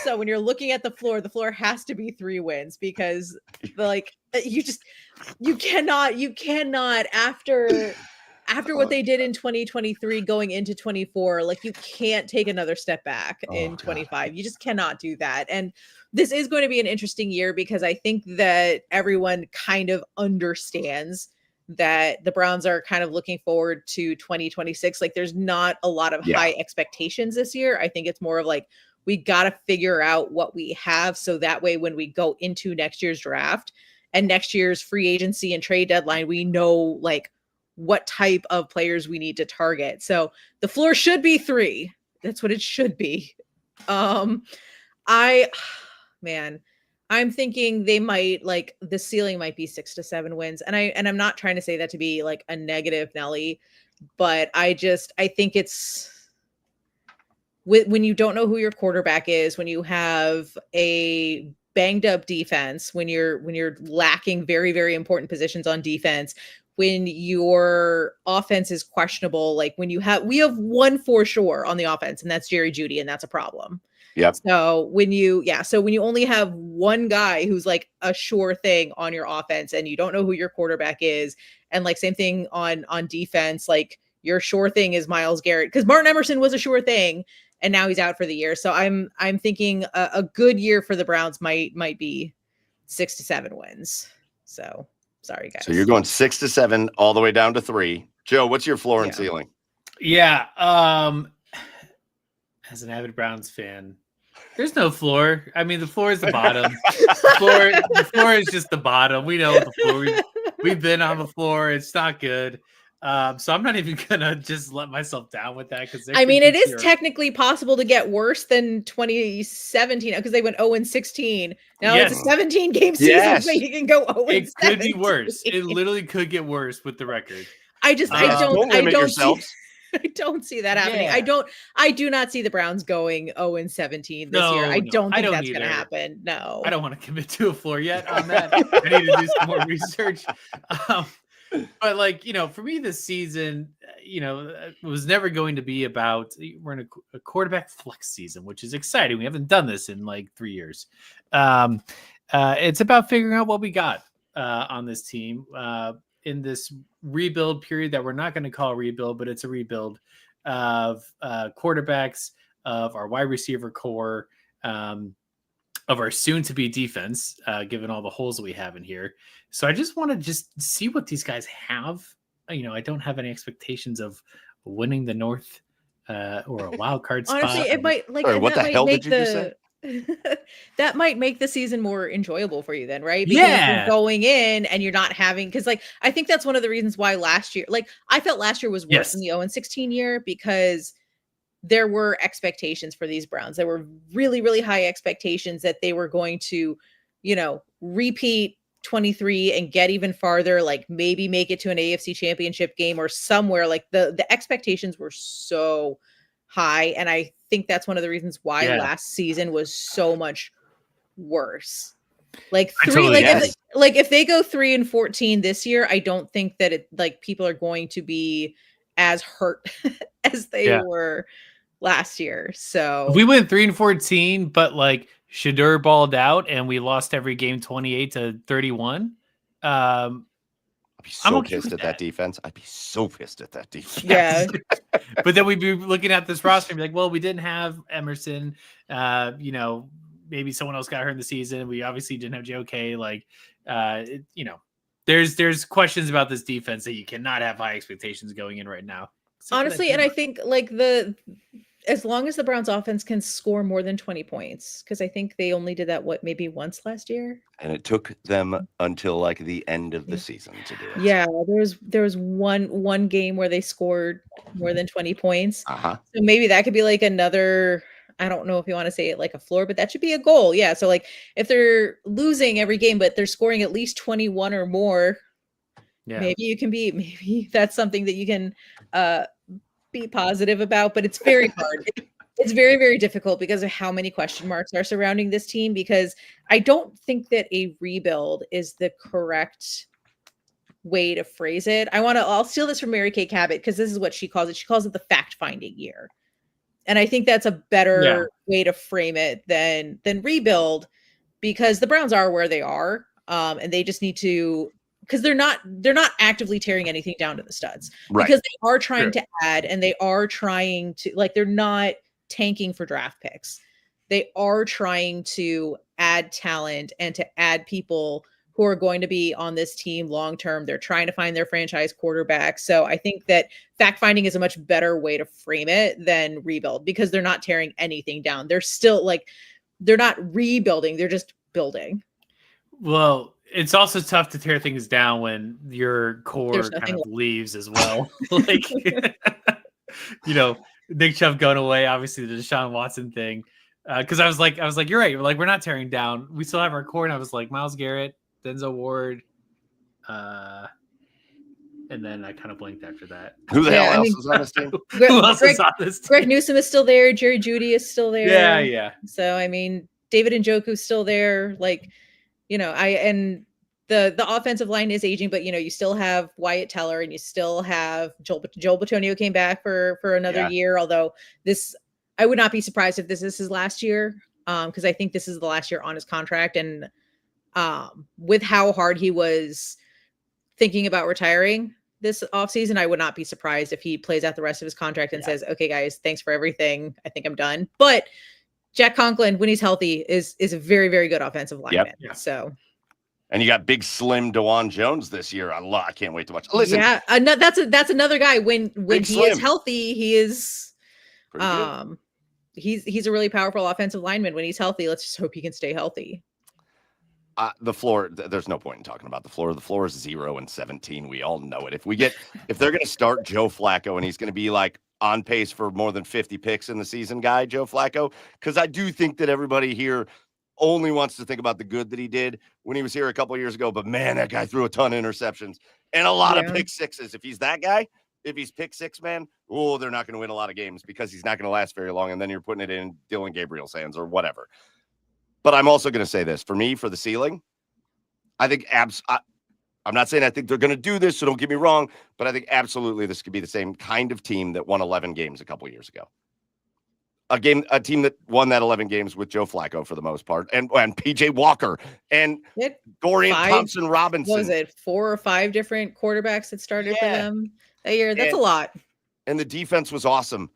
So when you're looking at the floor has to be 3 wins, because you cannot after what they did in 2023 going into 24, you can't take another step back in 25. You just cannot do that. And this is going to be an interesting year, because I think that everyone kind of understands that the Browns are kind of looking forward to 2026. Like there's not a lot of high expectations this year. I think it's more of like, we got to figure out what we have. So that way, when we go into next year's draft and next year's free agency and trade deadline, we know like what type of players we need to target. So the floor should be 3. That's what it should be. I'm thinking they might like the ceiling might be 6 to 7 wins. And I'm not trying to say that to be like a negative Nelly, but I think it's when you don't know who your quarterback is, when you have a banged up defense, when you're lacking very, very important positions on defense, when your offense is questionable, like we have one for sure on the offense, and that's Jerry Jeudy, and that's a problem. Yep. So when you only have one guy who's like a sure thing on your offense and you don't know who your quarterback is, and like same thing on defense, like your sure thing is Myles Garrett because Martin Emerson was a sure thing and now he's out for the year. So I'm thinking a good year for the Browns might be 6 to 7 wins. So sorry guys. So you're going 6 to 7 all the way down to 3. Joe, what's your floor and ceiling? Yeah. As an avid Browns fan, there's no floor. I mean, the floor is the bottom. the floor is just the bottom. We know the floor. We've been on the floor. It's not good. So I'm not even gonna just let myself down with that because I mean, it is technically possible to get worse than 2017 because they went 0-16. Now it's a 17 game season, so you can go 0-17. It could be worse. It literally could get worse with the record. I don't see that happening. Yeah. I do not see the Browns going 0-17 this year. I don't think that's going to happen. No. I don't want to commit to a floor yet on that. I need to do some more research. But like, for me this season, it was never going to be about we're in a quarterback flex season, which is exciting. We haven't done this in like 3 years. It's about figuring out what we got on this team. In this rebuild period that we're not going to call a rebuild, but it's a rebuild of quarterbacks, of our wide receiver core, of our soon-to-be defense, given all the holes that we have in here. So I just want to just see what these guys have. I don't have any expectations of winning the North or a wild card spot. Honestly, it might like. Sorry, what the hell did you just say? That might make the season more enjoyable for you then, right? Because you're going in and you're not having, because like I think that's one of the reasons why last year, like I felt last year was worse than the 0-16 year because there were expectations for these Browns. There were really, really high expectations that they were going to, repeat 23 and get even farther, like maybe make it to an AFC championship game or somewhere. Like the expectations were so high. And I think that's one of the reasons why last season was so much worse. Like if they go 3-14 this year, I don't think that people are going to be as hurt as they were last year. So we went 3-14, but like Shedeur balled out and we lost every game 28-31. I'd be so pissed at that defense. I'd be so pissed at that defense. Yeah. But then we'd be looking at this roster and be like, well, we didn't have Emerson. Maybe someone else got hurt in the season. We obviously didn't have JOK. Like, there's questions about this defense that you cannot have high expectations going in right now. Honestly, and I think like as long as the Browns offense can score more than 20 points, because I think they only did that, maybe once last year. And it took them until like the end of the season to do it. Yeah, there was one game where they scored more than 20 points. Uh-huh. So maybe that could be like another, I don't know if you want to say it like a floor, but that should be a goal. Yeah. So like if they're losing every game, but they're scoring at least 21 or more, maybe that's something that you can be positive about, but it's very hard. It's very, very difficult because of how many question marks are surrounding this team, because I don't think that a rebuild is the correct way to phrase it. I'll steal this from Mary Kay Cabot because this is what she calls it. She calls it the fact-finding year. And I think that's a better way to frame it than rebuild, because the Browns are where they are. And they just need to, because they're not actively tearing anything down to the studs, because they are trying to add, and they are trying to, like, they're not tanking for draft picks. They are trying to add talent and to add people who are going to be on this team long term. They're trying to find their franchise quarterback. So I think that fact finding is a much better way to frame it than rebuild, because they're not tearing anything down. They're still like, they're not rebuilding, they're just building. Well, it's also tough to tear things down when your core kind of leaves as well. Like, you know, Nick Chubb going away, obviously the Deshaun Watson thing. Because I was like, you're right. Like, we're not tearing down. We still have our core. And I was like, Myles Garrett, Denzel Ward, and then I kind of blinked after that. Who the hell else is on this team? Who else is on this team? Greg Newsome is still there. Jerry Jeudy is still there. Yeah. So I mean, David Njoku's still there. Like, you know, the offensive line is aging, but you know, you still have Wyatt Teller and you still have Joel Bitonio came back for another year. Although I would not be surprised if this is his last year, because I think this is the last year on his contract. And with how hard he was thinking about retiring this offseason, I would not be surprised if he plays out the rest of his contract and says, okay, guys, thanks for everything. I think I'm done. But Jack Conklin, when he's healthy, is a very, very good offensive lineman. Yep. So. And you got big, slim DeJuan Jones this year. I can't wait to watch. Listen, yeah, that's another guy. When he is healthy, he is he's a really powerful offensive lineman. When he's healthy, let's just hope he can stay healthy. The floor, there's no point in talking about the floor. The floor is 0-17. We all know it. If they're going to start Joe Flacco and he's going to be like on pace for more than 50 picks in the season, Joe Flacco, because I do think that everybody here only wants to think about the good that he did when he was here a couple of years ago. But man, that guy threw a ton of interceptions and a lot of pick sixes. If he's that guy, if he's pick six, man, they're not going to win a lot of games because he's not going to last very long. And then you're putting it in Dylan Gabriel's hands or whatever. But I'm also going to say this for me, for the ceiling, I think I'm not saying I think they're going to do this, so don't get me wrong, but I think absolutely this could be the same kind of team that won 11 games a couple of years ago. A team that won that 11 games with Joe Flacco for the most part, and PJ Walker and Dorian Thompson Robinson. What was it, 4 or 5 different quarterbacks that started for them that year? That's a lot. And the defense was awesome.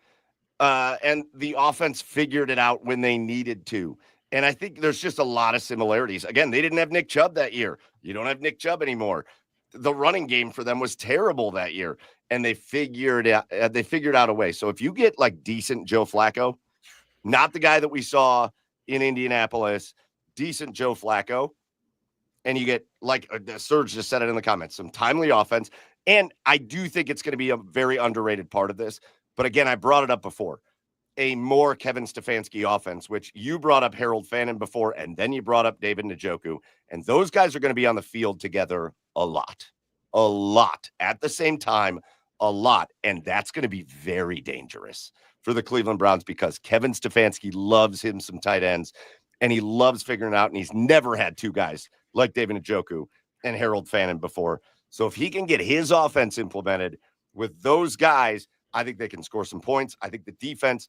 And the offense figured it out when they needed to. And I think there's just a lot of similarities. Again, they didn't have Nick Chubb that year. You don't have Nick Chubb anymore. The running game for them was terrible that year, and they figured out a way. So if you get like decent Joe Flacco, not the guy that we saw in Indianapolis, decent Joe Flacco, and you get, like Serge just said it in the comments, some timely offense. And I do think it's going to be a very underrated part of this. But again, I brought it up before. A more Kevin Stefanski offense, which you brought up Harold Fannin before, and then you brought up David Njoku. And those guys are going to be on the field together a lot at the same time, a lot. And that's going to be very dangerous for the Cleveland Browns because Kevin Stefanski loves him some tight ends and he loves figuring it out. And he's never had 2 guys like David Njoku and Harold Fannin before. So if he can get his offense implemented with those guys, I think they can score some points. I think the defense,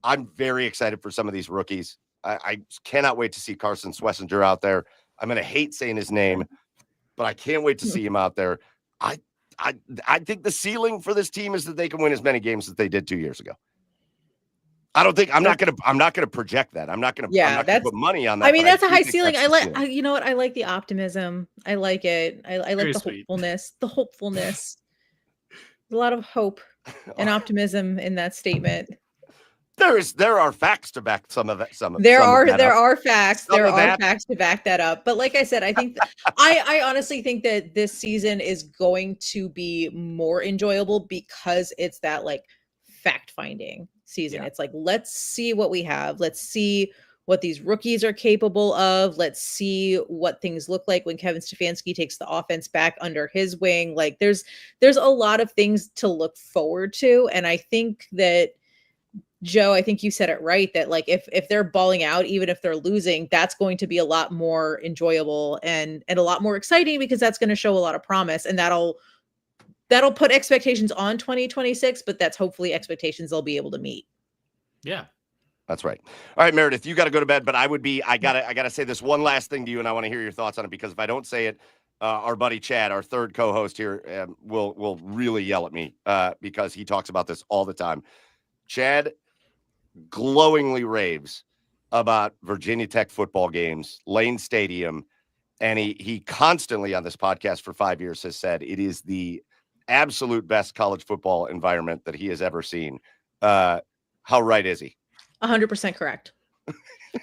I'm very excited for some of these rookies. I cannot wait to see Carson Schlesinger out there. I'm going to hate saying his name, but I can't wait to see him out there. I think the ceiling for this team is that they can win as many games as they did 2 years ago. I'm not going to project that. I'm not going to put money on that. I mean, that's a high ceiling. You know what? I like the optimism. I like it. I like the hopefulness. The hopefulness. A lot of hope and optimism in that statement. There are facts to back some of that. There are facts to back that up. But like I said, I think I honestly think that this season is going to be more enjoyable because it's that like fact finding season. Yeah. It's like, let's see what we have. Let's see what these rookies are capable of. Let's see what things look like when Kevin Stefanski takes the offense back under his wing. Like there's a lot of things to look forward to. And I think that Joe, I think you said it right, that like if they're balling out, even if they're losing, that's going to be a lot more enjoyable and a lot more exciting because that's going to show a lot of promise and that'll put expectations on 2026, but that's hopefully expectations they'll be able to meet. Yeah. That's right. All right, Meredith, you got to go to bed, but I gotta say this one last thing to you, and I want to hear your thoughts on it because if I don't say it, our buddy Chad, our third co-host here, will really yell at me because he talks about this all the time. Chad glowingly raves about Virginia Tech football games, Lane Stadium, And he constantly on this podcast for 5 years has said it is the absolute best college football environment that he has ever seen. How right is he? 100% correct.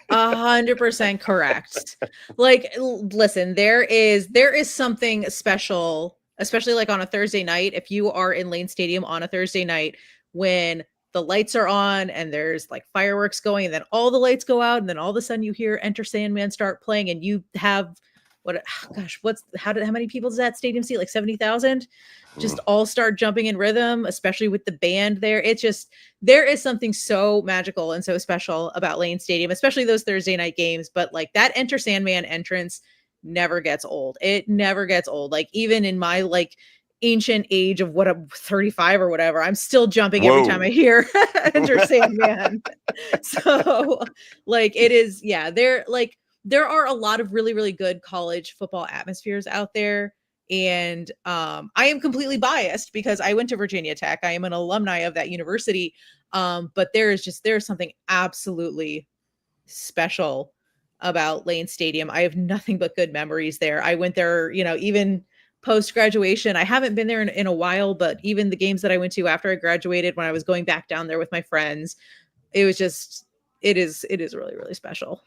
100% correct. Like, listen, there is something special, especially like on a Thursday night. If you are in Lane Stadium on a Thursday night, when the lights are on and there's like fireworks going, and then all the lights go out, and then all of a sudden you hear Enter Sandman start playing, and you have how many people does that stadium seat? Like 70,000? Just all start jumping in rhythm, especially with the band there. It's just, there is something so magical and so special about Lane Stadium, especially those Thursday night games. But like that Enter Sandman entrance never gets old. It never gets old. Like even in my like ancient age of what I'm 35 or whatever, I'm still jumping every time I hear Enter Sandman. So like it is, yeah, there are a lot of really, really good college football atmospheres out there. And I am completely biased because I went to Virginia Tech. I am an alumni of that university. But there's something absolutely special about Lane Stadium. I have nothing but good memories there. I went there, even post graduation. I haven't been there in a while, but even the games that I went to after I graduated, when I was going back down there with my friends, it was just, it is really, really special.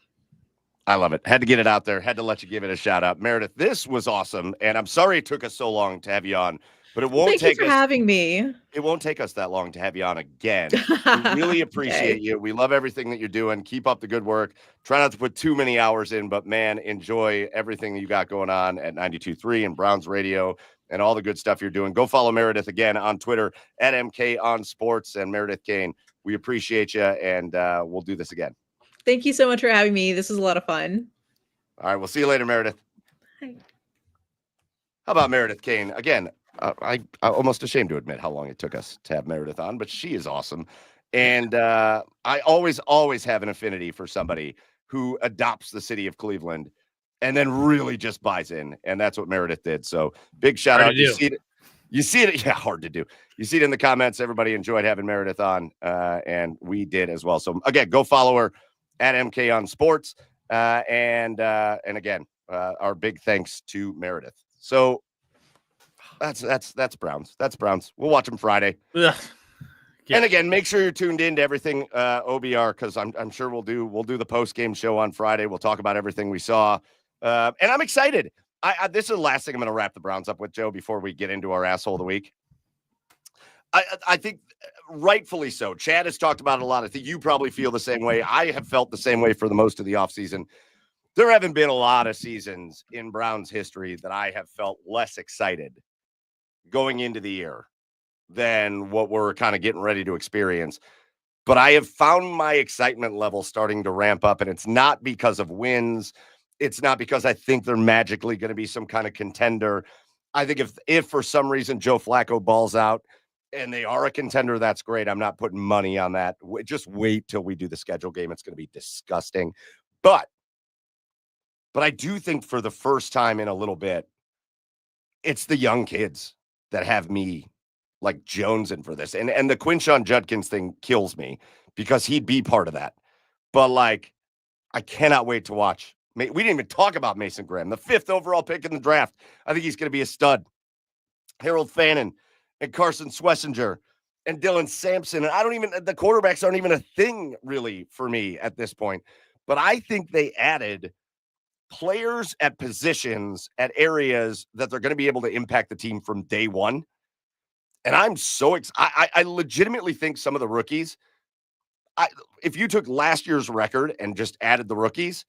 I love it. Had to get it out there. Had to let you give it a shout out. Meredith, this was awesome. And I'm sorry it took us so long to have you on, but it won't Thank you for having me. It won't take us that long to have you on again. We really appreciate you. We love everything that you're doing. Keep up the good work. Try not to put too many hours in, but man, enjoy everything that you got going on at 92.3 and Browns Radio and all the good stuff you're doing. Go follow Meredith again on Twitter at MK on Sports and Meredith Kain. We appreciate you, and we'll do this again. Thank you so much for having me. This was a lot of fun. All right. We'll see you later, Meredith. Hi. How about Meredith Kain? Again, I'm almost ashamed to admit how long it took us to have Meredith on, but she is awesome. And I always have an affinity for somebody who adopts the city of Cleveland and then really just buys in. And that's what Meredith did. So big shout out. You see it. Yeah, hard to do. You see it in the comments. Everybody enjoyed having Meredith on, and we did as well. So again, go follow her at MK on Sports. And again, our big thanks to Meredith. So that's Browns. That's Browns. We'll watch them Friday. Yeah. And again, make sure you're tuned in to everything OBR, because I'm sure we'll do the post game show on Friday. We'll talk about everything we saw, and I'm excited. This is the last thing I'm going to wrap the Browns up with, Joe, before we get into our asshole of the week. I think rightfully so. Chad has talked about it a lot. I think you probably feel the same way. I have felt the same way for the most of the offseason. There haven't been a lot of seasons in Browns history that I have felt less excited going into the year than what we're kind of getting ready to experience. But I have found my excitement level starting to ramp up, and it's not because of wins. It's not because I think they're magically going to be some kind of contender. I think if for some reason Joe Flacco balls out and they are a contender, that's great. I'm not putting money on that. Just wait till we do the schedule game. It's going to be disgusting. But I do think for the first time in a little bit, it's the young kids that have me like jonesing for this. And the Quinshon Judkins thing kills me because he'd be part of that. But like, I cannot wait to watch. We didn't even talk about Mason Graham, the 5th overall pick in the draft. I think he's going to be a stud. Harold Fannin and Carson Schlesinger and Dylan Sampson. And the quarterbacks aren't even a thing really for me at this point. But I think they added players at positions, at areas that they're going to be able to impact the team from day one. And I'm so excited. I legitimately think some of the rookies, if you took last year's record and just added the rookies,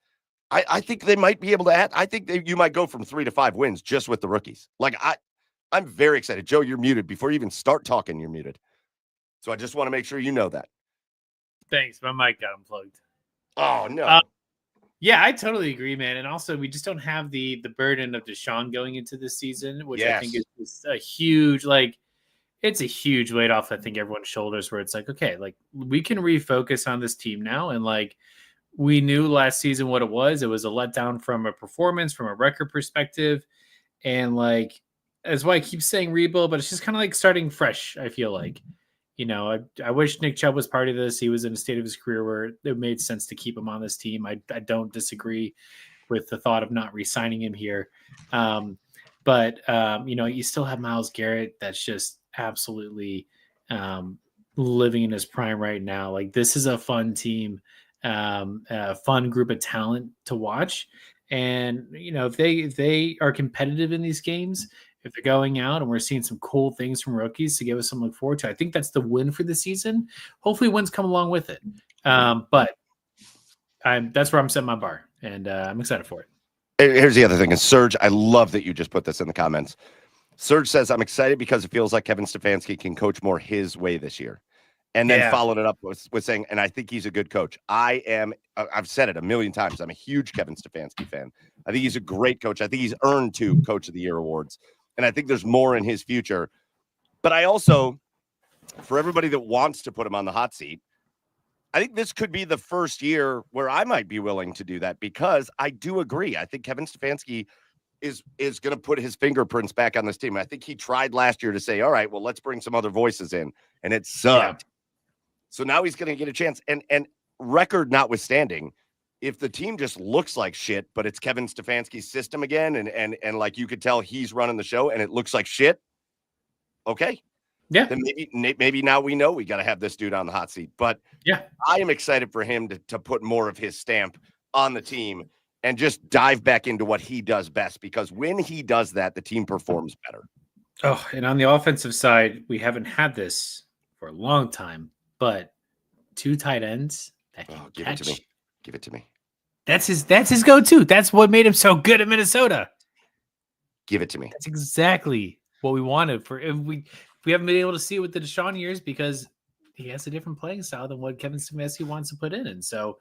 I think they might be able to add. I think you might go from 3 to 5 wins just with the rookies. Like I'm very excited. Joe, you're muted. Before you even start talking, you're muted. So I just want to make sure you know that. Thanks. My mic got unplugged. Oh, no. Yeah, I totally agree, man. And also, we just don't have the burden of Deshaun going into this season, which I think is just a huge, it's a huge weight off, I think, everyone's shoulders, where it's like, okay, like we can refocus on this team now. And like, we knew last season what it was. It was a letdown from a performance, from a record perspective. And like, that's why I keep saying rebuild, but it's just kind of like starting fresh, I feel like. I wish Nick Chubb was part of this. He was in a state of his career where it made sense to keep him on this team. I don't disagree. with the thought of not re-signing him here. But you still have Myles Garrett that's just absolutely living in his prime right now. Like, this is a fun team, a fun group of talent to watch. And, if they are competitive in these games, if they're going out and we're seeing some cool things from rookies to give us something to look forward to, I think that's the win for the season. Hopefully wins come along with it. But that's where I'm setting my bar, and I'm excited for it. Here's the other thing. And Serge, I love that you just put this in the comments. Serge says, I'm excited because it feels like Kevin Stefanski can coach more his way this year. And then followed it up with saying, and I think he's a good coach. I've said it a million times. I'm a huge Kevin Stefanski fan. I think he's a great coach. I think he's earned 2 Coach of the Year awards. And I think there's more in his future. But I also, for everybody that wants to put him on the hot seat, I think this could be the first year where I might be willing to do that, because I do agree. I think Kevin Stefanski is going to put his fingerprints back on this team. I think he tried last year to say, all right, well, let's bring some other voices in, and it sucked. Yeah. So now he's going to get a chance. And record notwithstanding, if the team just looks like shit, but it's Kevin Stefanski's system again, and like you could tell he's running the show and it looks like shit, okay. Yeah. Then maybe now we know we got to have this dude on the hot seat. But yeah, I am excited for him to put more of his stamp on the team and just dive back into what he does best, because when he does that, the team performs better. Oh, and on the offensive side, we haven't had this for a long time, but 2 tight ends that can catch. It to me. Give it to me. That's his go-to. That's what made him so good at Minnesota. Give it to me. That's exactly what we wanted for if we haven't been able to see it with the Deshaun years, because he has a different playing style than what Kevin Stefanski wants to put in. And so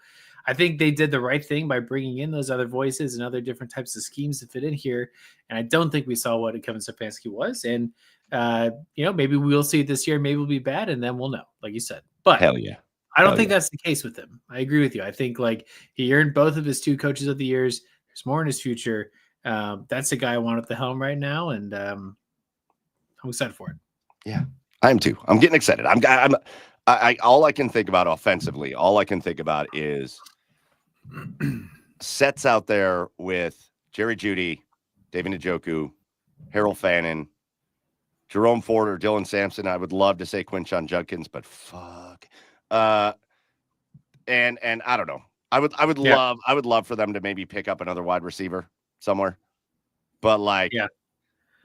I think they did the right thing by bringing in those other voices and other different types of schemes to fit in here. And I don't think we saw what Kevin Stefanski was. And, maybe we'll see it this year. Maybe it'll be bad, and then we'll know, like you said. But hell yeah. I don't think that's the case with him. I agree with you. I think he earned both of his 2 Coaches of the Years. There's more in his future. That's the guy I want at the helm right now. And I'm excited for it. Yeah, I am too. I'm getting excited. All I can think about offensively, all I can think about is sets out there with Jerry Jeudy, David Njoku, Harold Fannin, Jerome Ford, or Dylan Sampson. I would love to say Quinshon Judkins, but fuck. And I don't know. I would love for them to maybe pick up another wide receiver somewhere. But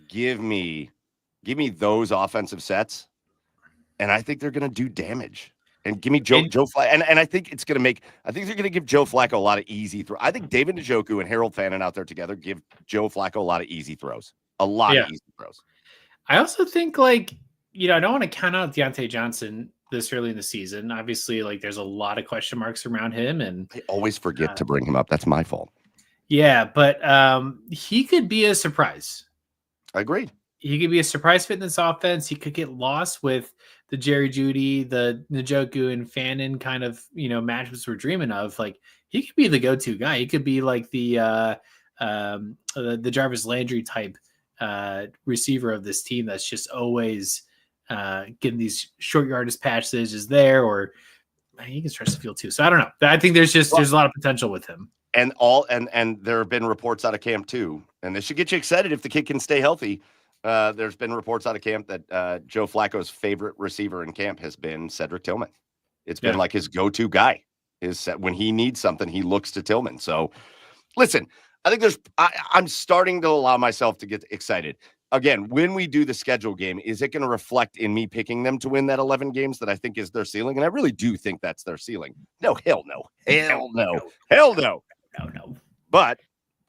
give me those offensive sets, and I think they're going to do damage. And give me Joe Flacco, and I think it's going to I think they're going to give Joe Flacco a lot of easy throws. I think David Njoku and Harold Fannin out there together give Joe Flacco a lot of easy throws. A lot of easy throws. I also think I don't want to count out Deontay Johnson this early in the season. Obviously, there's a lot of question marks around him, and I always forget to bring him up. That's my fault. Yeah, but he could be a surprise. I agree. He could be a surprise fit in this offense. He could get lost with the Jerry Jeudy, the Njoku, and Fannin kind of matchups we're dreaming of. He could be the go-to guy. He could be the Jarvis Landry type receiver of this team that's just always getting these short yardage passages there, or he can stretch the field too. So I don't know. I think there's a lot of potential with him. And there have been reports out of camp too, and this should get you excited if the kid can stay healthy. There's been reports out of camp that Joe Flacco's favorite receiver in camp has been Cedric Tillman. It's been his go-to guy. When he needs something, he looks to Tillman. So listen, I think I'm starting to allow myself to get excited. Again, when we do the schedule game, is it going to reflect in me picking them to win that 11 games that I think is their ceiling? And I really do think that's their ceiling. No, hell no. Hell no. Hell no. No. But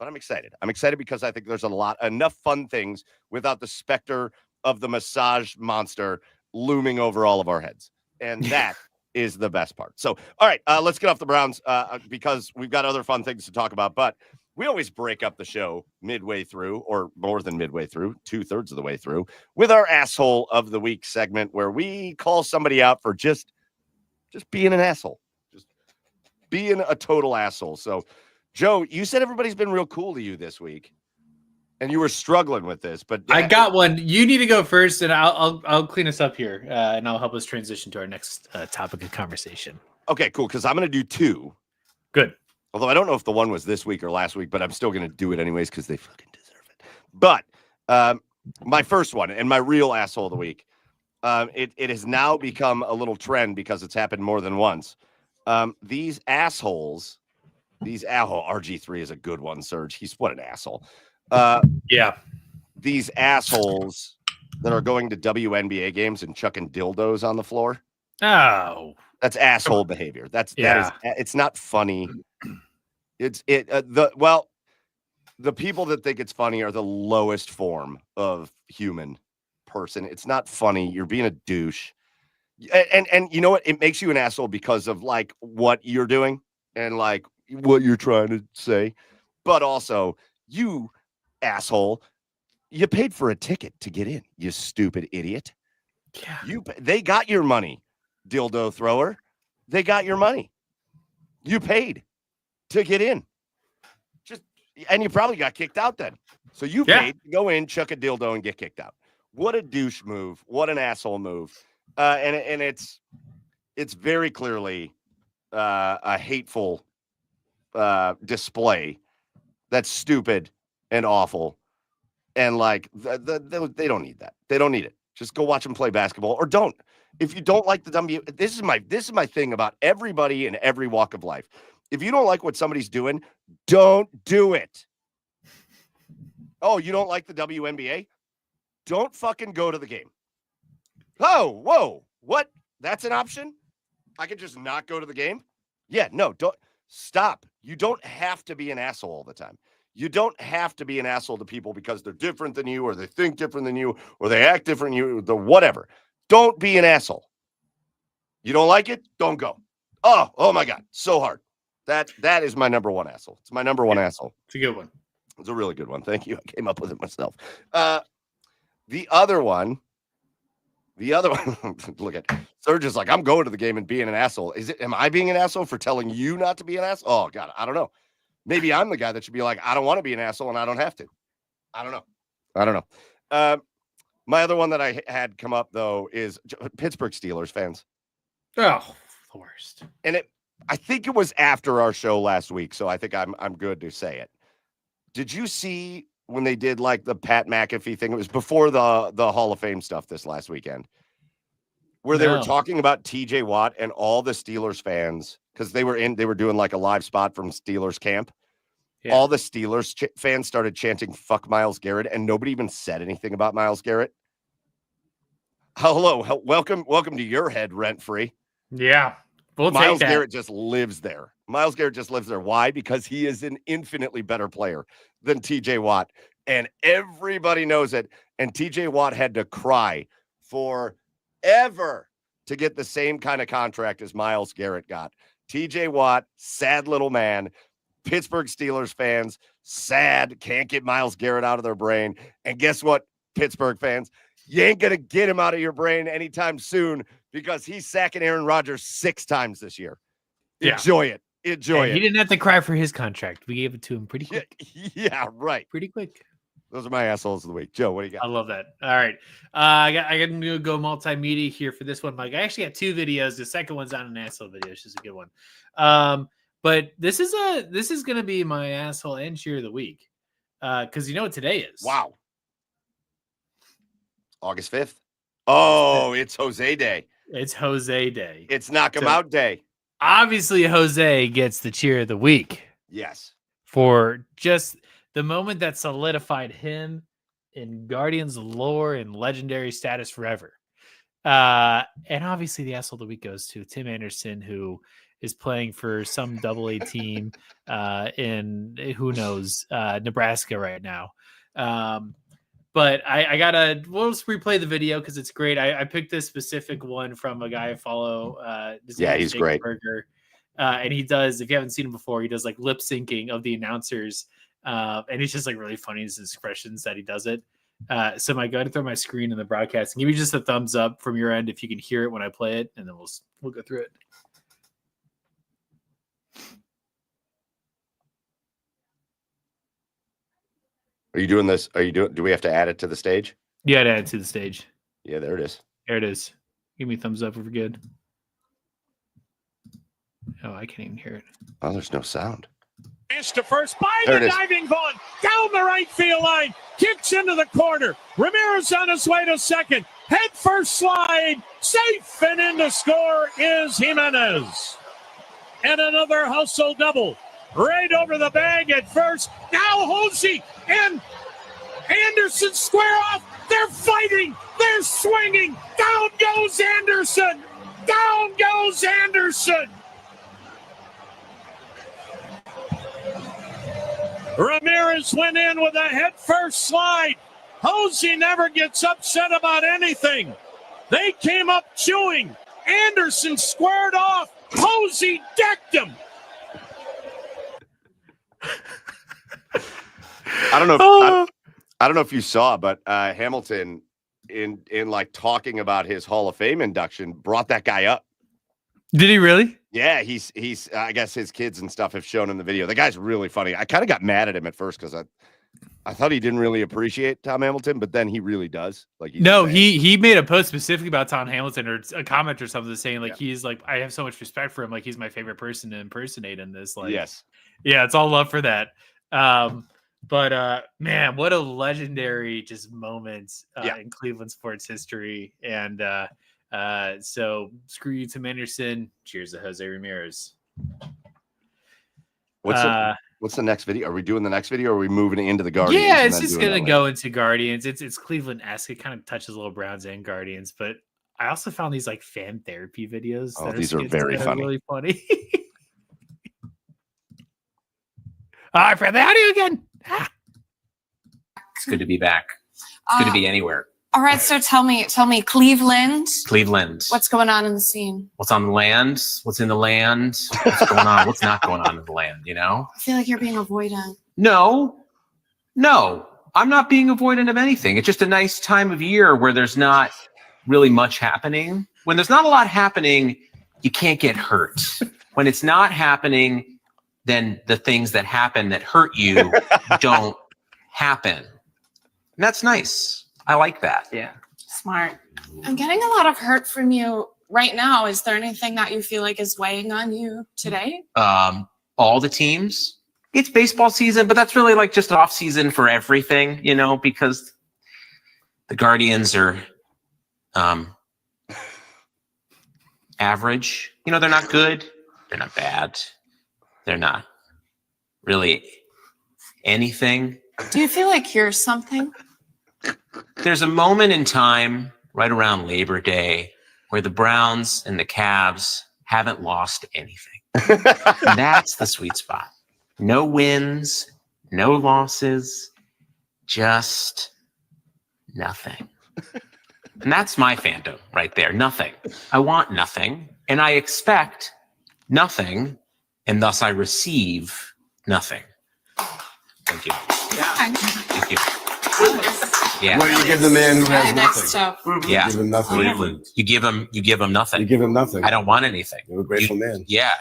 I'm excited. I'm excited because I think there's enough fun things without the specter of the massage monster looming over all of our heads. And that is the best part. So, all right, let's get off the Browns because we've got other fun things to talk about. But we always break up the show midway through, or more than midway through, 2/3 of the way through, with our Asshole of the Week segment where we call somebody out for just being an asshole, just being a total asshole. So, Joe, you said everybody's been real cool to you this week, and you were struggling with this, but I got one. You need to go first, and I'll clean us up here, and I'll help us transition to our next topic of conversation. Okay, cool. Because I'm going to do 2. Good. Although I don't know if the one was this week or last week, but I'm still going to do it anyways because they fucking deserve it. But my first one and my real asshole of the week, it has now become a little trend because it's happened more than once. These assholes, RG3 is a good one, Serge. He's what an asshole. Yeah. These assholes that are going to WNBA games and chucking dildos on the floor. Oh, that's asshole behavior. It's not funny. The people that think it's funny are the lowest form of human person. It's not funny. You're being a douche. And you know what? It makes you an asshole because of like what you're doing and like what you're trying to say. But also, you asshole, you paid for a ticket to get in, you stupid idiot. Yeah. They got your money, dildo thrower. They got your money. You paid to get in. And you probably got kicked out then. So you paid to go in, chuck a dildo, and get kicked out. What a douche move. What an asshole move. And it's very clearly a hateful display that's stupid and awful. And like they don't need that. They don't need it. Just go watch them play basketball or don't. If you don't like the this is my thing about everybody in every walk of life. If you don't like what somebody's doing, don't do it. Oh, you don't like the WNBA? Don't fucking go to the game. Oh, whoa. What? That's an option? I could just not go to the game? Yeah, no, don't stop. You don't have to be an asshole all the time. You don't have to be an asshole to people because they're different than you or they think different than you or they act different than you, the whatever. Don't be an asshole. You don't like it? Don't go. Oh my God. So hard. That is my number one asshole. It's my number one asshole. It's a good one. It's a really good one. Thank you. I came up with it myself. The other one, look at Serge is like, I'm going to the game and being an asshole. Am I being an asshole for telling you not to be an asshole? Oh God, I don't know. Maybe I'm the guy that should be like, I don't want to be an asshole and I don't have to. I don't know. My other one that I had come up though is Pittsburgh Steelers fans. Oh, the worst. And I think it was after our show last week, so I think I'm good to say it. Did you see when they did like the Pat McAfee thing? It was before the Hall of Fame stuff this last weekend, where they were talking about TJ Watt and all the Steelers fans because they were doing like a live spot from Steelers camp. Yeah. All the Steelers fans started chanting "fuck Myles Garrett," and nobody even said anything about Myles Garrett. Hello, welcome to your head rent free. Yeah. Myles Garrett just lives there. Myles Garrett just lives there. Why? Because he is an infinitely better player than TJ Watt. And everybody knows it. And TJ Watt had to cry forever to get the same kind of contract as Myles Garrett got. TJ Watt, sad little man. Pittsburgh Steelers fans, sad, can't get Myles Garrett out of their brain. And guess what, Pittsburgh fans? You ain't going to get him out of your brain anytime soon because he's sacking Aaron Rodgers 6 times this year. Yeah. Enjoy it. He didn't have to cry for his contract. We gave it to him pretty quick. Yeah, right. Pretty quick. Those are my assholes of the week. Joe, what do you got? I love that. All right. I got to go multimedia here for this one, Mike. I actually got 2 videos. The second one's not an asshole video. It's just a good one. But this is going to be my asshole and cheer of the week. Because you know what today is? Wow. August 5th. Oh, it's Jose Day. It's Jose Day. It's Knock 'em Out Day. Obviously, Jose gets the cheer of the week. Yes. For just the moment that solidified him in Guardians lore and legendary status forever. And obviously, the asshole of the week goes to Tim Anderson, who is playing for some AA team in who knows Nebraska right now. But we'll just replay the video because it's great. I picked this specific one from a guy I follow. He's great. Burger. And he does, if you haven't seen him before, he does like lip syncing of the announcers. And it's just like really funny his expressions that he does it. So I go ahead and throw my screen in the broadcast and give me just a thumbs up from your end if you can hear it when I play it, and then we'll go through it. Are you doing this? Do we have to add it to the stage? Yeah, add it to the stage. Yeah, there it is. There it is. Give me a thumbs up if we're good. Oh, I can't even hear it. Oh, there's no sound. To first by There the it is. diving Vaughn down the right field line, kicks into the corner. Ramirez on his way to second. Head first slide, safe, and in to score is Jimenez. And another hustle double. Right over the bag at first. Now Hosey and Anderson square off. They're fighting. They're swinging. Down goes Anderson. Down goes Anderson. Ramirez went in with a head-first slide. Hosey never gets upset about anything. They came up chewing. Anderson squared off. Hosey decked him. I don't know if you saw, but Hamilton in like talking about his Hall of Fame induction brought that guy up. Did he really? Yeah, he's I guess his kids and stuff have shown him the video. The guy's really funny. I kind of got mad at him at first because I thought he didn't really appreciate Tom Hamilton, but then he really does. Like he made a post specifically about Tom Hamilton or a comment or something saying like he's like, I have so much respect for him, like he's my favorite person to impersonate in this. Like yes. Yeah, it's all love for that. But man, what a legendary just moment in Cleveland sports history. And so screw you, Tim Anderson. Cheers to Jose Ramirez. What's the next video? Are we doing the next video or are we moving into the Guardians? Yeah, it's just going to go into Guardians. It's Cleveland-esque. It kind of touches little Browns and Guardians. But I also found these like fan therapy videos. These are very funny. Really funny. All right, Fred, how do you again? It's good to be back. It's good to be anywhere. All right, so tell me, Cleveland. Cleveland. What's going on in the scene? What's on the land? What's in the land? What's going on? What's not going on in the land, you know? I feel like you're being avoidant. No, I'm not being avoidant of anything. It's just a nice time of year where there's not really much happening. When there's not a lot happening, you can't get hurt. When it's not happening, then the things that happen that hurt you don't happen. And that's nice. I like that. Yeah. Smart. I'm getting a lot of hurt from you right now. Is there anything that you feel like is weighing on you today? All the teams. It's baseball season, but that's really like just off season for everything, you know, because the Guardians are average. You know, they're not good. They're not bad. They're not really anything. Do you feel like you're something? There's a moment in time right around Labor Day where the Browns and the Cavs haven't lost anything. And that's the sweet spot. No wins, no losses, just nothing. And that's my fandom right there. Nothing. I want nothing. And I expect nothing. And thus I receive nothing. Thank you. Thank you. Yeah. What do you give the man who has Next nothing? up. Yeah. Give him nothing. Cleveland. You give him nothing. You give him nothing. I don't want anything. You're a grateful man. Yeah.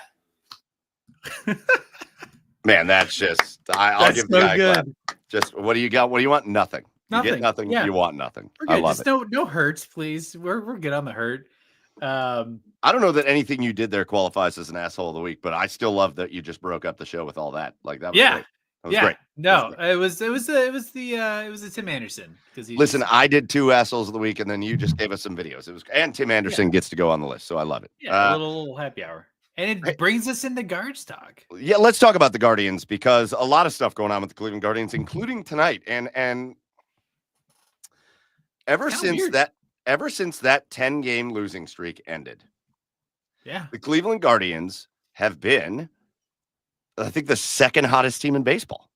Man, that's just I'll That's give the so guy a good. clap. Just what do you got? What do you want? Nothing. You Nothing. get nothing. Yeah. You want nothing. We're I good. love Just it. no hurts, please. We're good on the hurt. I don't know that anything you did there qualifies as an asshole of the week, but I still love that you just broke up the show with all that. Like that was great. That was great. No, it was the Tim Anderson because Listen, I did 2 assholes of the week, and then you just gave us some videos. It was, and Tim Anderson gets to go on the list, so I love it. a little happy hour, and it brings us into Guards talk. Yeah, let's talk about the Guardians because a lot of stuff going on with the Cleveland Guardians, including tonight, and ever since that 10-game losing streak ended, the Cleveland Guardians have been, I think, the second hottest team in baseball.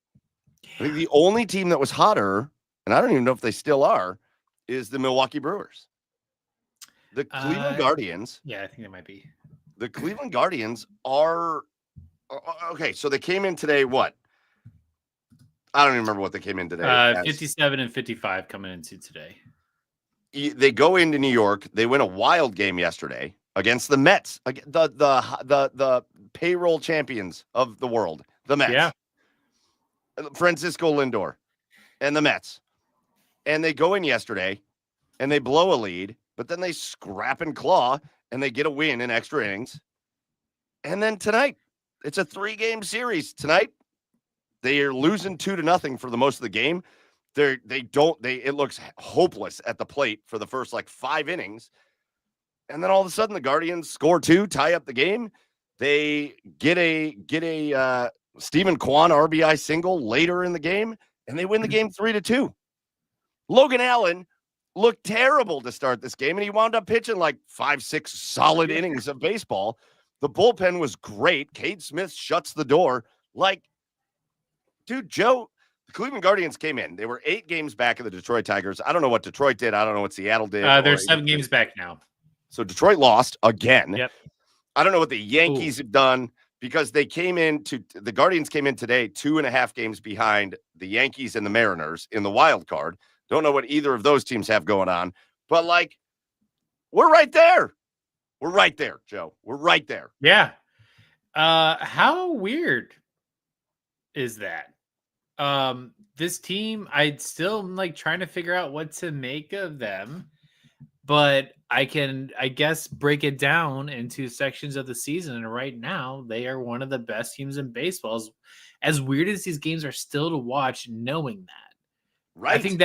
I think the only team that was hotter, and I don't even know if they still are, is the Milwaukee Brewers. The Cleveland Guardians. Yeah, I think they might be. The Cleveland Guardians are okay. So they came in today. What? I don't even remember what they came in today. 57 and 55 coming into today. They go into New York. They win a wild game yesterday against the Mets, the payroll champions of the world, the Mets. Yeah. Francisco Lindor and the Mets. And they go in yesterday and they blow a lead, but then they scrap and claw and they get a win in extra innings. And then tonight, it's a 3-game series. Tonight, They are losing 2-0 for the most of the game. It looks hopeless at the plate for the first like 5 innings. And then all of a sudden the Guardians score 2, tie up the game. They get a Stephen Kwan RBI single later in the game, and they win the game 3-2. Logan Allen looked terrible to start this game, and he wound up pitching like 5-6 solid innings of baseball. The bullpen was great. Cade Smith shuts the door. Like, dude, Joe, the Cleveland Guardians came in. They were 8 games back of the Detroit Tigers. I don't know what Detroit did. I don't know what Seattle did. They're 7 games back now. So Detroit lost again. Yep. I don't know what the Yankees have done because the Guardians came in today 2.5 games behind the Yankees and the Mariners in the wild card. Don't know what either of those teams have going on, but like, we're right there. We're right there, Joe. We're right there. Yeah. How weird is that? This team, I still am like trying to figure out what to make of them, but I guess, break it down into sections of the season. And right now, they are one of the best teams in baseball. As weird as these games are still to watch, knowing that. Right. I think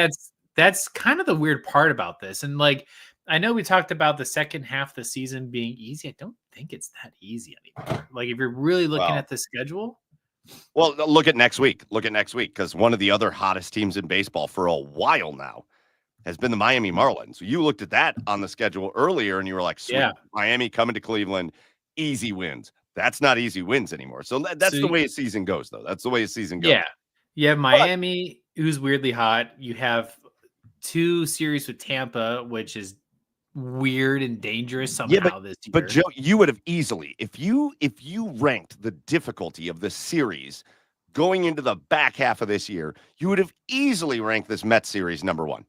that's kind of the weird part about this. And like, I know we talked about the second half of the season being easy. I don't think it's that easy anymore. Like, if you're really looking at the schedule. Well, look at next week. Because one of the other hottest teams in baseball for a while now has been the Miami Marlins. You looked at that on the schedule earlier and you were like, sweet, Miami coming to Cleveland, easy wins. That's not easy wins anymore. So that's the way a season goes, though. That's the way a season goes. Yeah. You have Miami, who's weirdly hot. You have 2 series with Tampa, which is weird and dangerous somehow this year. But Joe, you would have easily, if you ranked the difficulty of the series going into the back half of this year, you would have easily ranked this Mets series number 1.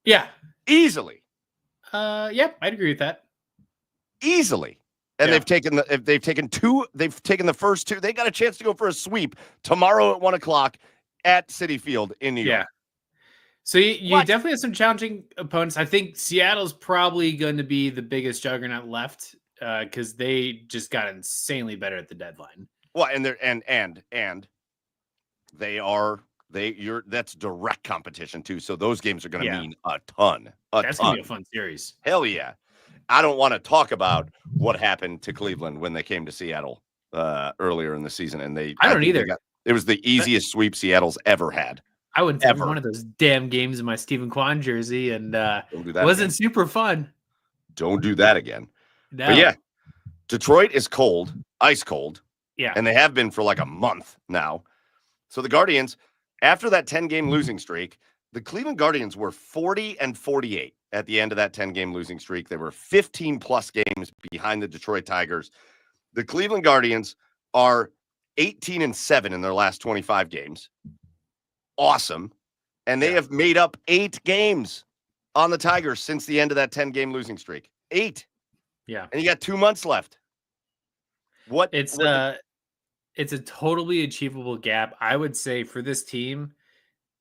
Yeah. Easily. Yep, I'd agree with that. Easily. And they've taken the first 2. They got a chance to go for a sweep tomorrow at 1:00 at Citi Field in New York. Yeah. So you definitely have some challenging opponents. I think Seattle's probably going to be the biggest juggernaut left because they just got insanely better at the deadline. Well, and that's direct competition too. So those games are going to mean a ton. That's going to be a fun series. Hell yeah. I don't want to talk about what happened to Cleveland when they came to Seattle earlier in the season, and I don't either. It was the easiest sweep Seattle's ever had. I went to every one of those damn games in my Stephen Kwan jersey, and it wasn't super fun. Don't do that again. No. But yeah, Detroit is cold, ice cold. Yeah. And they have been for like a month now. So the Guardians, after that 10-game losing streak, the Cleveland Guardians were 40-48 at the end of that 10-game losing streak. They were 15-plus games behind the Detroit Tigers. The Cleveland Guardians are 18-7 in their last 25 games. Awesome. And they have made up 8 games on the Tigers since the end of that 10-game losing streak. 8. Yeah. And you got 2 months left. It's a totally achievable gap. I would say for this team,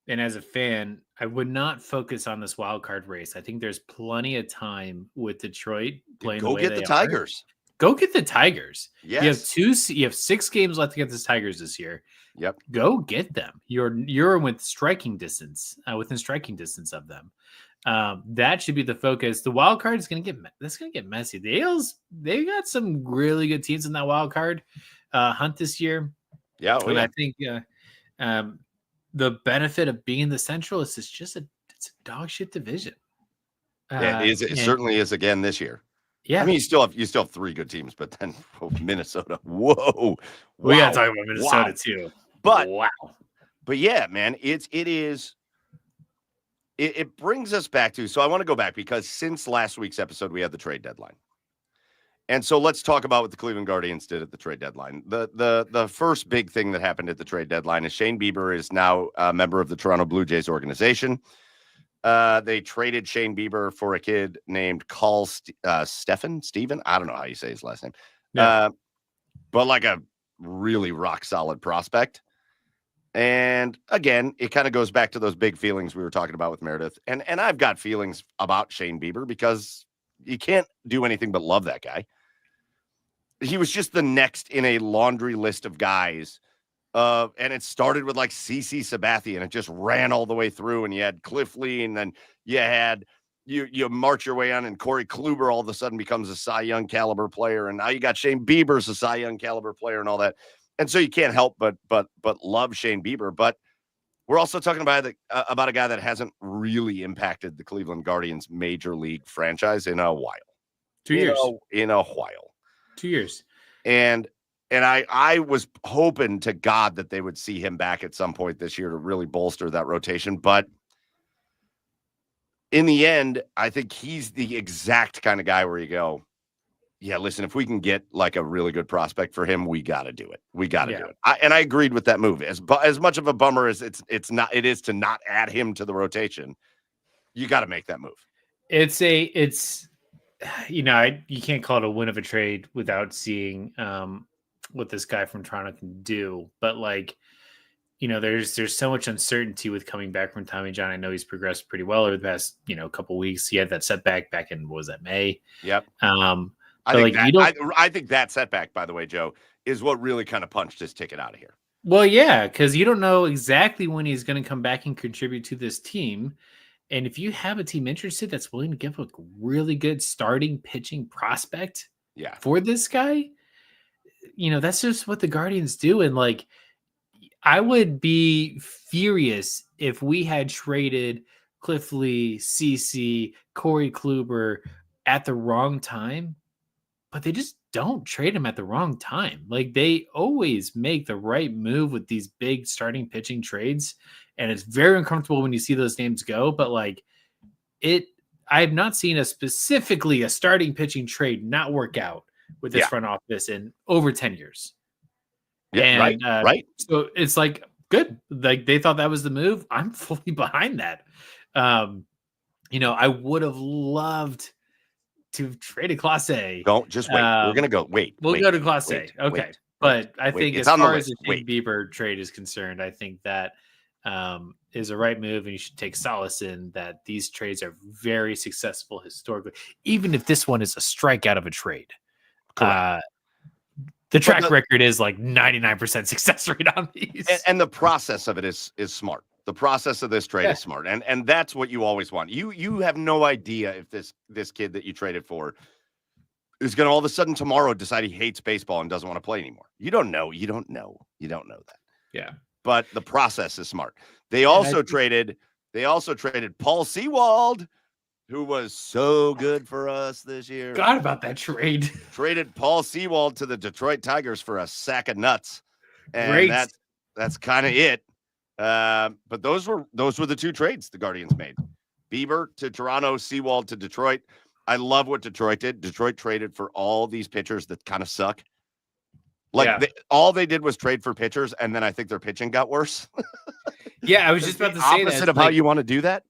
and as a fan, I would not focus on this wild card race. I think there's plenty of time with Detroit playing the way they are. Go get the Tigers. Go get the Tigers. Yes. You have 6 games left against the Tigers this year. Yep. Go get them. You're within striking distance of them. That should be the focus. The wild card is going to get messy. The Ales, they got some really good teams in that wild card hunt this year. Yeah. I think the benefit of being in the Central is it's a dog shit division. It certainly is again this year. Yeah. I mean, you still have 3 good teams, but then Minnesota. Whoa. We got to talk about Minnesota too. But wow. But yeah, man, it brings us back to, so I want to go back because since last week's episode, we had the trade deadline. And so let's talk about what the Cleveland Guardians did at the trade deadline. The first big thing that happened at the trade deadline is Shane Bieber is now a member of the Toronto Blue Jays organization. They traded Shane Bieber for a kid named Steven. I don't know how you say his last name. Yeah. But like a really rock solid prospect. And again, it kind of goes back to those big feelings we were talking about with Meredith. And I've got feelings about Shane Bieber because you can't do anything but love that guy. He was just the next in a laundry list of guys And it started with like CC Sabathia, and it just ran all the way through. And you had Cliff Lee, and then you had you march your way on, and Corey Kluber all of a sudden becomes a Cy Young caliber player, and now you got Shane Bieber's a Cy Young caliber player, and all that. And so you can't help but love Shane Bieber. But we're also talking about a guy that hasn't really impacted the Cleveland Guardians major league franchise in a while. 2 years. In a while. 2 years. And I was hoping to God that they would see him back at some point this year to really bolster that rotation. But in the end, I think he's the exact kind of guy where you go, yeah, listen, if we can get like a really good prospect for him, we got to do it. We got to do it. I agreed with that move. As much of a bummer as it is to not add him to the rotation, you got to make that move. It's you can't call it a win of a trade without seeing what this guy from Toronto can do. But like, there's so much uncertainty with coming back from Tommy John. I know he's progressed pretty well over the past, couple weeks. He had that setback back in, what was that, May? Yep. I think that setback, by the way, Joe, is what really kind of punched his ticket out of here. Well, yeah, because you don't know exactly when he's going to come back and contribute to this team. And if you have a team interested that's willing to give a really good starting pitching prospect for this guy, that's just what the Guardians do. And like, I would be furious if we had traded Cliff Lee, CC, Corey Kluber at the wrong time, but they just don't trade him at the wrong time. Like, they always make the right move with these big starting pitching trades. And it's very uncomfortable when you see those names go, but like I have not seen a starting pitching trade not work out with this front office in over 10 years. Yeah, and, right. So it's like, good. Like, they thought that was the move. I'm fully behind that. I would have loved to trade a Clase. Don't just wait. We're going to go. We'll go to Clase. Okay. But I think as far as the Shane Bieber trade is concerned, I think that is a right move, and you should take solace in that these trades are very successful historically, even if this one is a strikeout of a trade. The track record is like 99% success rate on these. And the process of it is smart. The process of this trade is smart. And that's what you always want. You have no idea if this kid that you traded for is going to all of a sudden tomorrow decide he hates baseball and doesn't want to play anymore. You don't know. You don't know that. Yeah. But the process is smart. They also traded Paul Sewald, who was so good for us this year. Forgot about that trade. Traded Paul Sewald to the Detroit Tigers for a sack of nuts. And Great. That's kind of it. But those were the two trades the Guardians made. Bieber to Toronto, Sewald to Detroit. I love what Detroit did. Detroit traded for all these pitchers that kind of suck. All they did was trade for pitchers, and then I think their pitching got worse. Yeah, I was just about to say that. Opposite of how you want to do that.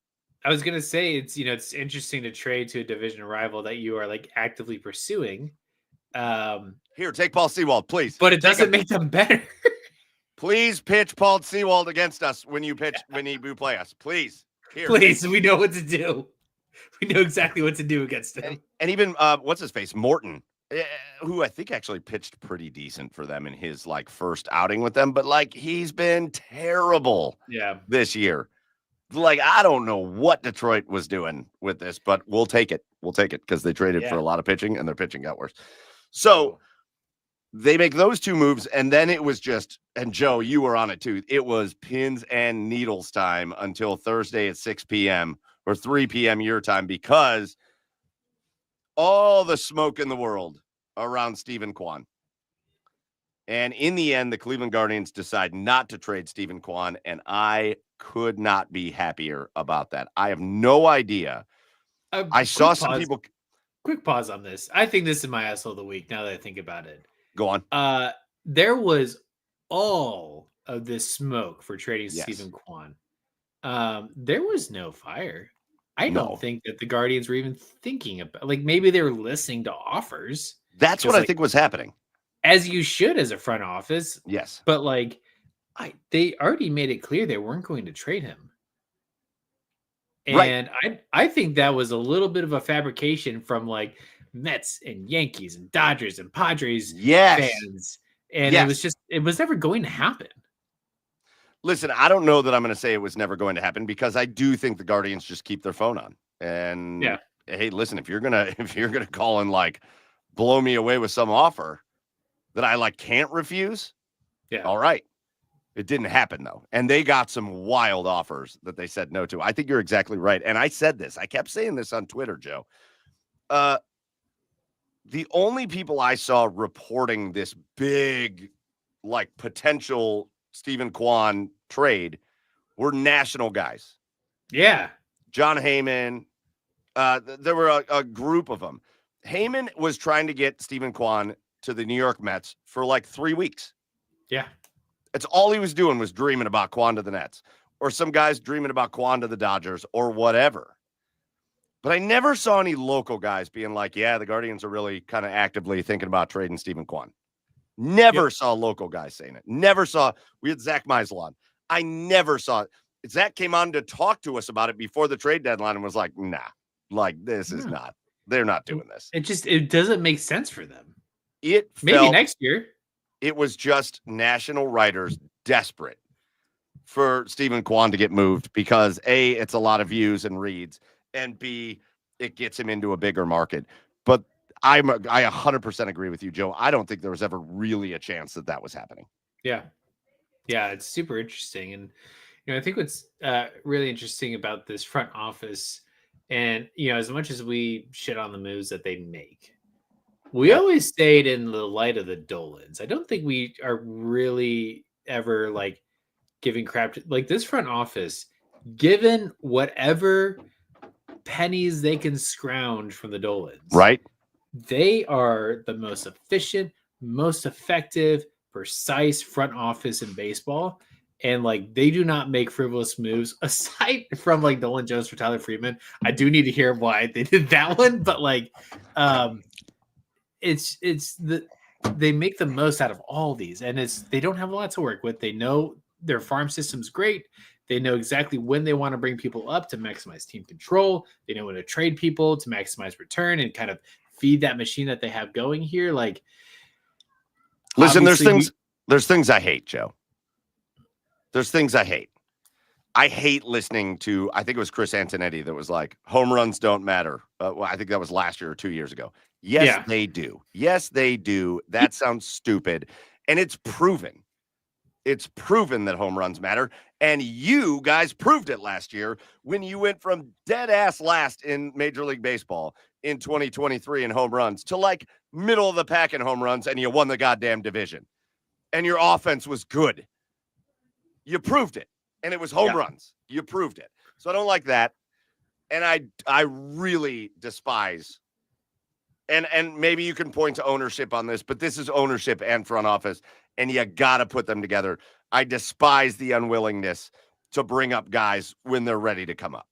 I was going to say it's interesting to trade to a division rival that you are like actively pursuing. Here, take Paul Sewald, please. But it doesn't make them better. Please pitch Paul Sewald against us when you play us. Please. Here. Please, we know what to do. We know exactly what to do against him. And even what's his face, Morton, who I think actually pitched pretty decent for them in his like first outing with them, but like he's been terrible this year. Like, I don't know what Detroit was doing with this, but we'll take it. We'll take it because they traded for a lot of pitching and their pitching got worse. So they make those two moves, and then it was just, and Joe, you were on it too. It was pins and needles time until Thursday at 6 p.m. or 3 p.m. your time, because all the smoke in the world around Stephen Kwan. And in the end, the Cleveland Guardians decide not to trade Stephen Kwan, and I could not be happier about that. I have no idea. I saw some people. Quick pause on this. I think this is my asshole of the week now that I think about it. Go on. There was all of this smoke for trading Stephen Kwan. There was no fire. I don't think that the Guardians were even thinking about, like, maybe they were listening to offers. That's what I think was happening. As you should as a front office. Yes. But like, they already made it clear they weren't going to trade him. And I think that was a little bit of a fabrication from like Mets and Yankees and Dodgers and Padres fans. And it was never going to happen. Listen, I don't know that I'm going to say it was never going to happen because I do think the Guardians just keep their phone on. And Yeah. Hey, listen, if you're gonna call and like blow me away with some offer that I like can't refuse, Yeah. all right. It didn't happen though. And they got some wild offers that they said no to. I think you're exactly right. And I said this. I kept saying this on Twitter, Joe. The only people I saw reporting this big, like potential Stephen Kwan trade were national guys. Yeah. John Heyman. There were a group of them. Heyman was trying to get Stephen Kwan to the New York Mets for like 3 weeks. Yeah. That's all he was doing was dreaming about Kwan to the Nets, or some guys dreaming about Kwan to the Dodgers or whatever. But I never saw any local guys being like, yeah, the Guardians are really kind of actively thinking about trading Stephen Kwan. Never saw local guys saying it. Never saw. We had Zach Meisel on. I never saw it. Zach came on to talk to us about it before the trade deadline and was like, nah, like this is not. They're not doing this. It doesn't make sense for them. Maybe next year. It was just national writers desperate for Stephen Kwan to get moved because A, it's a lot of views and reads, and B, it gets him into a bigger market. But I 100% agree with you, Joe. I don't think there was ever really a chance that was happening. Yeah. Yeah, it's super interesting. And, I think what's really interesting about this front office, and, as much as we shit on the moves that they make, we always stayed in the light of the Dolans. I don't think we are really ever like giving crap to like this front office, given whatever pennies they can scrounge from the Dolans. Right. They are the most efficient, most effective, precise front office in baseball. And like they do not make frivolous moves aside from like Nolan Jones for Tyler Freeman. I do need to hear why they did that one, but like they make the most out of all these, and they don't have a lot to work with. They know their farm system's great. They know exactly when they want to bring people up to maximize team control. They know when to trade people to maximize return and kind of feed that machine that they have going here. Like, listen, there's things I hate, Joe. There's things I hate. I hate listening to, I think it was Chris Antonetti that was like, home runs don't matter. Well, I think that was last year or 2 years ago. Yes, they do. Yes, they do. That sounds stupid. And it's proven. It's proven that home runs matter. And you guys proved it last year when you went from dead ass last in Major League Baseball in 2023 in home runs to like middle of the pack in home runs, and you won the goddamn division. And your offense was good. You proved it. And it was home runs. You proved it. So I don't like that. And I really despise, and maybe you can point to ownership on this, but this is ownership and front office, and you got to put them together. I despise the unwillingness to bring up guys when they're ready to come up.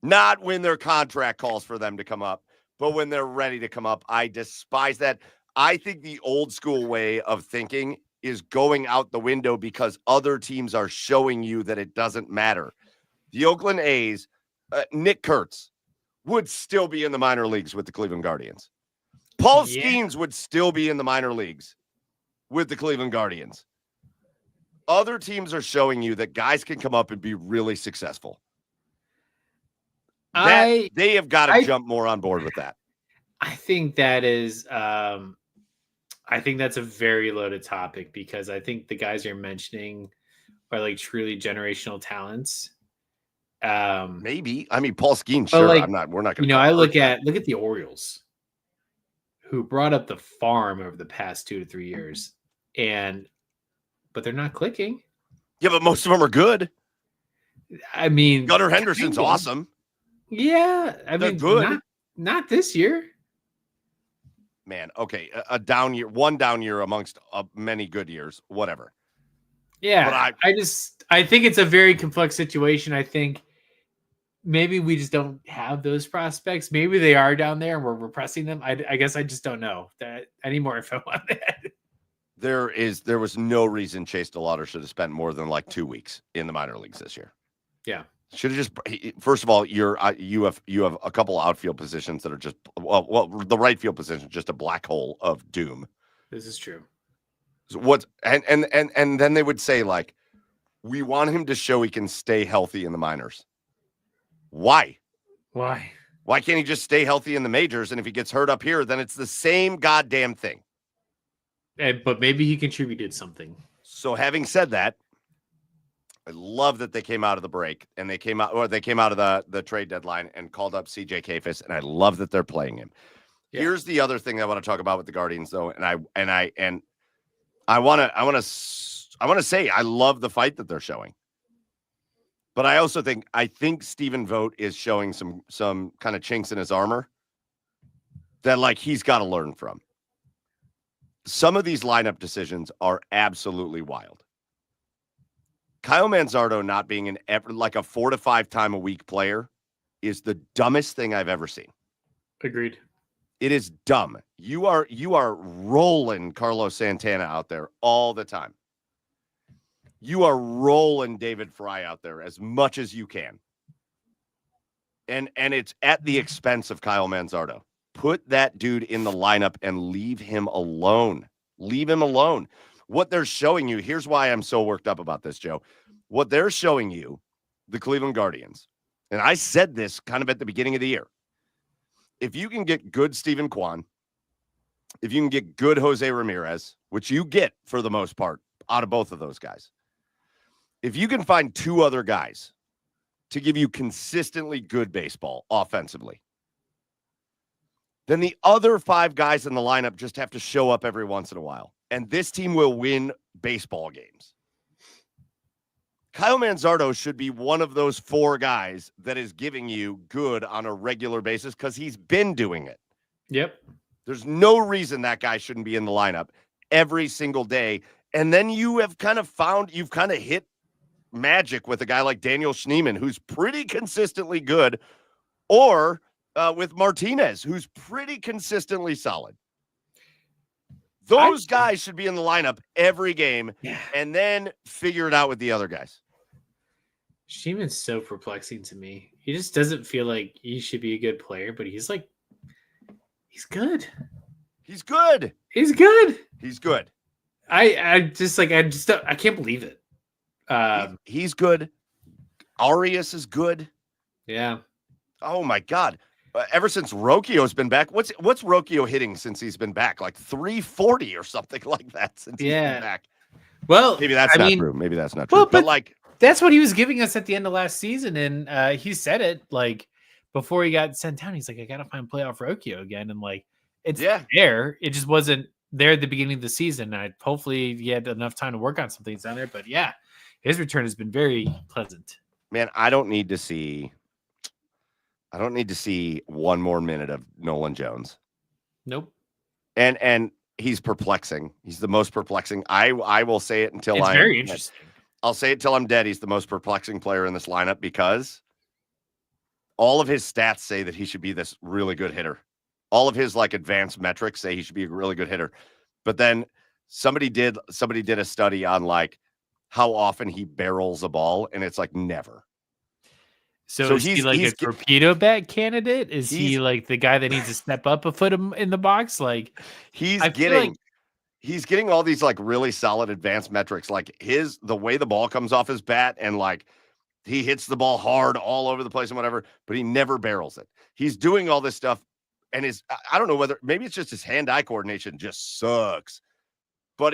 Not when their contract calls for them to come up, but when they're ready to come up. I despise that. I think the old school way of thinking is going out the window because other teams are showing you that it doesn't matter. The Oakland A's, Nick Kurtz would still be in the minor leagues with the Cleveland Guardians. Paul Skeens would still be in the minor leagues with the Cleveland Guardians. Other teams are showing you that guys can come up and be really successful. They have got to jump more on board with that. I think that is I think that's a very loaded topic because I think the guys you're mentioning are like truly generational talents. Maybe. I mean, Paul Skeens, sure. Like, we're not going to. I look at the Orioles, who brought up the farm over the past 2 to 3 years, but they're not clicking. Yeah, but most of them are good. I mean, Gunnar Henderson's awesome. Yeah, they're good. Not this year. Man, okay, a down year, one down year amongst many good years, whatever. Yeah, but I think it's a very complex situation. I think maybe we just don't have those prospects. Maybe they are down there and we're repressing them. I guess I just don't know that any more info on that. There was no reason Chase DeLauder should have spent more than like 2 weeks in the minor leagues this year. Yeah. Should have just, first of all, you have a couple outfield positions that are just, well, the right field position is just a black hole of doom. This is true. So and then they would say like, We want him to show he can stay healthy in the minors. Why? Why? Why can't he just stay healthy in the majors? And if he gets hurt up here, then it's the same goddamn thing. But maybe he contributed something. So having said that, I love that they came out of the break and they came out of the trade deadline and called up CJ Kafis, and I love that they're playing him. Yeah. Here's the other thing I want to talk about with the Guardians, though, and I want to say I love the fight that they're showing, but I also think Stephen Vogt is showing some kind of chinks in his armor that like he's got to learn from. Some of these lineup decisions are absolutely wild. Kyle Manzardo not being like a 4 to 5 time a week player is the dumbest thing I've ever seen. Agreed. It is dumb. You are rolling Carlos Santana out there all the time. You are rolling David Fry out there as much as you can. And it's at the expense of Kyle Manzardo. Put that dude in the lineup and leave him alone. Leave him alone. What they're showing you, here's why I'm so worked up about this, Joe. What they're showing you, the Cleveland Guardians, and I said this kind of at the beginning of the year. If you can get good Stephen Kwan, if you can get good Jose Ramirez, which you get for the most part out of both of those guys, if you can find 2 other guys to give you consistently good baseball offensively, then the other 5 guys in the lineup just have to show up every once in a while. And this team will win baseball games. Kyle Manzardo should be one of those 4 guys that is giving you good on a regular basis because he's been doing it. Yep. There's no reason that guy shouldn't be in the lineup every single day. And then you've kind of hit magic with a guy like Daniel Schneemann, who's pretty consistently good, or with Martinez, who's pretty consistently solid. Those guys should be in the lineup every game, and then figure it out with the other guys. Schneemann's so perplexing to me. He just doesn't feel like he should be a good player, but he's good. He's good. He's good. He's good. I can't believe it. He's good. Arias is good. Yeah. Oh my God. Ever since Rocchio's been back, what's Rocchio hitting since he's been back? Like 340 or something like that since he's been back. Well, maybe that's not true. Maybe that's not true. But like that's what he was giving us at the end of last season, and he said it like before he got sent down. He's like, I gotta find playoff Rocchio again, and like it's there. It just wasn't there at the beginning of the season. Hopefully he had enough time to work on some things down there. But yeah, his return has been very pleasant. Man, I don't need to see 1 more minute of Nolan Jones. Nope. And he's perplexing. He's the most perplexing. I will say it until I'm very interesting. I'll say it till I'm dead. He's the most perplexing player in this lineup because all of his stats say that he should be this really good hitter. All of his like advanced metrics say he should be a really good hitter. But then somebody did a study on like how often he barrels a ball, and it's like never. So is he like a torpedo bat candidate? Is he like the guy that needs to step up a foot in the box? Like he's getting all these like really solid advanced metrics, like the way the ball comes off his bat, and like he hits the ball hard all over the place and whatever, but he never barrels it. He's doing all this stuff, and I don't know whether maybe it's just his hand-eye coordination just sucks, but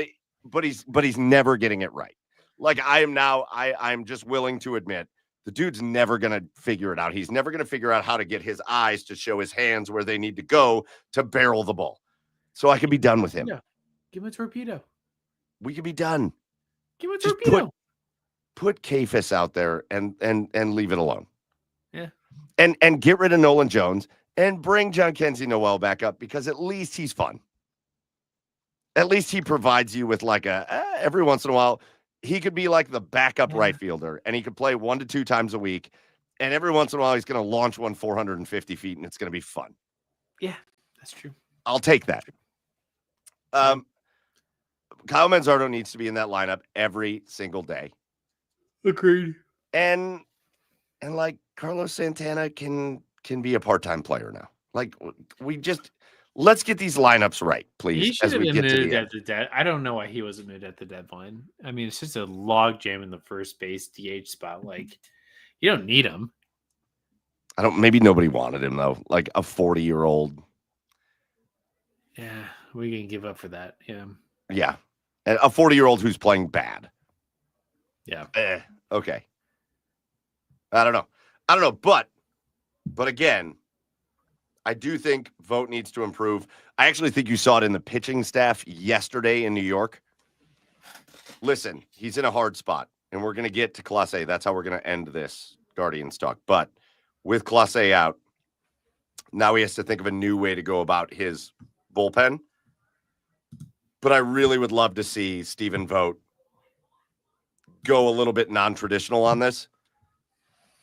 he's never getting it right. Like I'm just willing to admit the dude's never going to figure it out. He's never going to figure out how to get his eyes to show his hands where they need to go to barrel the ball. So I can be done with him. Give him a torpedo. We can be done. Give him a torpedo. Put Kafis out there and leave it alone. Yeah. And get rid of Nolan Jones and bring John Kenzie Noel back up, because at least he's fun. At least he provides you with like every once in a while, he could be like the backup right fielder, and he could play 1 to 2 times a week. And every once in a while, he's going to launch one 450 feet, and it's going to be fun. Yeah, that's true. I'll take that. Kyle Manzardo needs to be in that lineup every single day. Agreed. And like Carlos Santana can be a part-time player now. Like we just let's get these lineups right, He please, should as have we been get to moved the at end. the dead. I don't know why he wasn't moved at the deadline. I mean, it's just a log jam in the first base DH spot. Like, you don't need him. Maybe nobody wanted him, though. Like a 40-year-old. Yeah, we can give up for that. Yeah. Yeah. And a 40-year-old who's playing bad. Yeah. Okay. I don't know. But again, I do think Vogt needs to improve. I actually think you saw it in the pitching staff yesterday in New York. Listen, he's in a hard spot, and we're going to get to Clase. That's how we're going to end this Guardians talk. But with Clase out, now he has to think of a new way to go about his bullpen. But I really would love to see Stephen Vogt go a little bit non-traditional on this,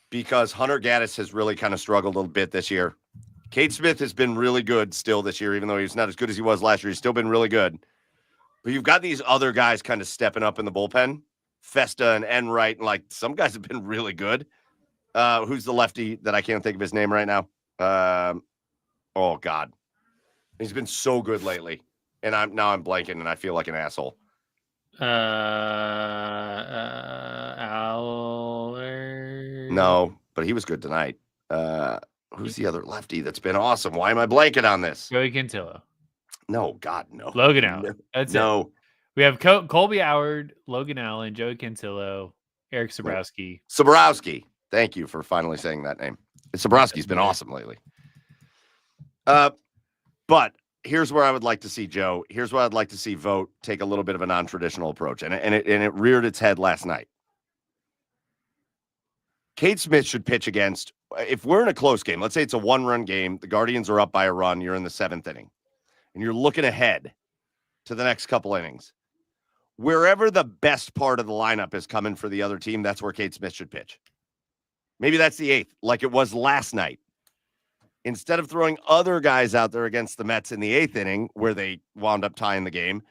because Hunter Gaddis has really kind of struggled a little bit this year. Cade Smith has been really good still this year, even though he's not as good as he was last year. He's still been really good. But you've got these other guys kind of stepping up in the bullpen, Festa and Enright, and like some guys have been really good. Who's the lefty that I can't think of his name right now? Oh God, he's been so good lately, and I'm blanking, and I feel like an asshole. Aller. No, but he was good tonight. Who's the other lefty that's been awesome? Why am I blanking on this? Joey Cantillo. No, God, no. Logan Allen. That's it. No. We have Colby Howard, Logan Allen, Joey Cantillo, Eric Sabrowski. Sabrowski. Thank you for finally saying that name. Sabrowski's been awesome lately. But here's where I would like to see Joe. Here's where I'd like to see Vogt take a little bit of a non-traditional approach, and it reared its head last night. Cade Smith should pitch against, if we're in a close game, let's say it's a one-run game, the Guardians are up by a run, you're in the 7th inning, and you're looking ahead to the next couple innings. Wherever the best part of the lineup is coming for the other team, that's where Cade Smith should pitch. Maybe that's the 8th, like it was last night. Instead of throwing other guys out there against the Mets in the 8th inning, where they wound up tying the game,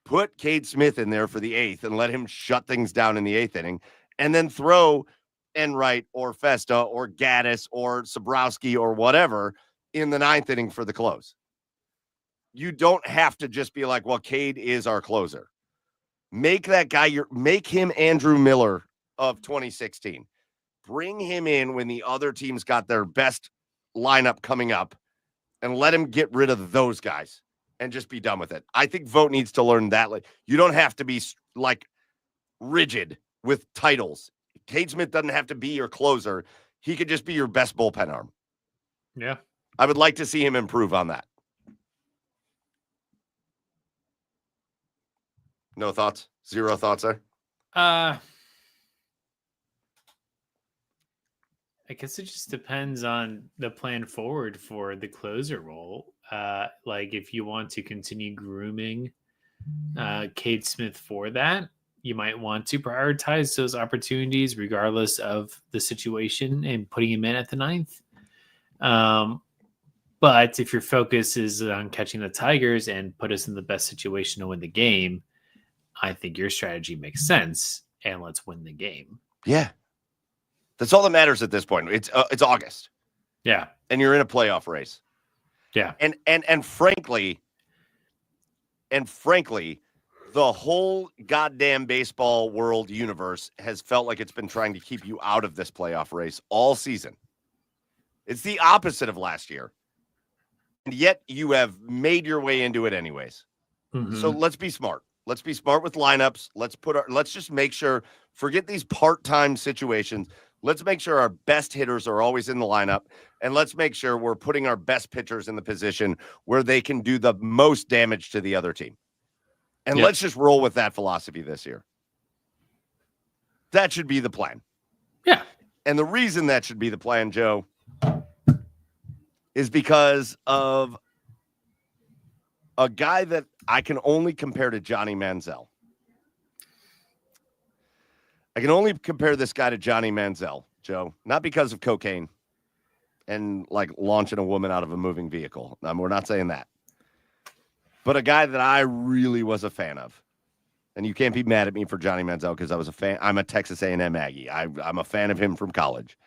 put Cade Smith in there for the 8th and let him shut things down in the 8th inning, and then throw Enright or Festa or Gaddis or Sabrowski or whatever in the 9th inning for the close. You don't have to just be like, well, Cade is our closer. Make that guy make him Andrew Miller of 2016. Bring him in when the other team's got their best lineup coming up, and let him get rid of those guys and just be done with it. I think Vogt needs to learn that. You don't have to be like rigid with titles. Cade Smith doesn't have to be your closer. He could just be your best bullpen arm. Yeah. I would like to see him improve on that. No thoughts? Zero thoughts there? I guess it just depends on the plan forward for the closer role. Like if you want to continue grooming Cade Smith for that, you might want to prioritize those opportunities regardless of the situation and putting him in at the 9th. But if your focus is on catching the Tigers and put us in the best situation to win the game, I think your strategy makes sense, and let's win the game. Yeah. That's all that matters at this point. It's August. Yeah. And you're in a playoff race. Yeah. And frankly, the whole goddamn baseball world universe has felt like it's been trying to keep you out of this playoff race all season. It's the opposite of last year. And yet you have made your way into it anyways. Mm-hmm. So let's be smart. Let's be smart with lineups. Let's just make sure, forget these part-time situations. Let's make sure our best hitters are always in the lineup, and let's make sure we're putting our best pitchers in the position where they can do the most damage to the other team. And let's just roll with that philosophy this year. That should be the plan. Yeah. And the reason that should be the plan, Joe, is because of a guy that I can only compare to Johnny Manziel. I can only compare this guy to Johnny Manziel, Joe, not because of cocaine and like launching a woman out of a moving vehicle. We're not saying that. But a guy that I really was a fan of. And you can't be mad at me for Johnny Manziel because I was a fan. I'm a Texas A&M Aggie. I'm a fan of him from college.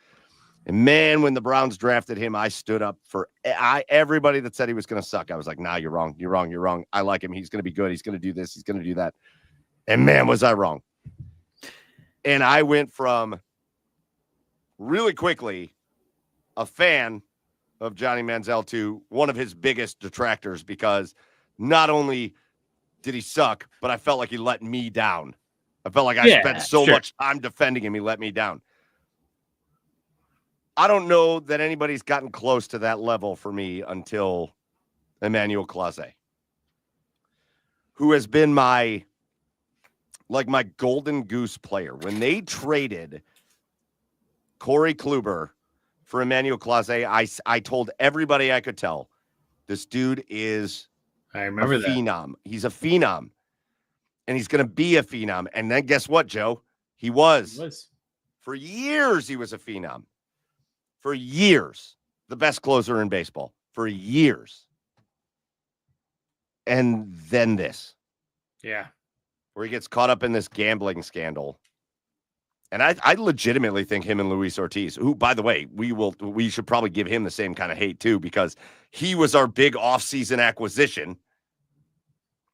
And man, when the Browns drafted him, I stood up for everybody that said he was going to suck. I was like, nah, you're wrong. You're wrong. You're wrong. I like him. He's going to be good. He's going to do this. He's going to do that. And man, was I wrong. And I went from really quickly a fan of Johnny Manziel to one of his biggest detractors, because not only did he suck, but I felt like he let me down. I felt like I spent so much time defending him. He let me down. I don't know that anybody's gotten close to that level for me until Emmanuel Clase, who has been my golden goose player. When they traded Corey Kluber for Emmanuel Clase, I told everybody I could tell, this dude is I remember a phenom. He's a phenom. And he's going to be a phenom. And then guess what, Joe? He was. For years, he was a phenom. For years. The best closer in baseball. For years. And then this. Yeah. Where he gets caught up in this gambling scandal. And I legitimately think him and Luis Ortiz, who, by the way, we should probably give him the same kind of hate too, because he was our big offseason acquisition.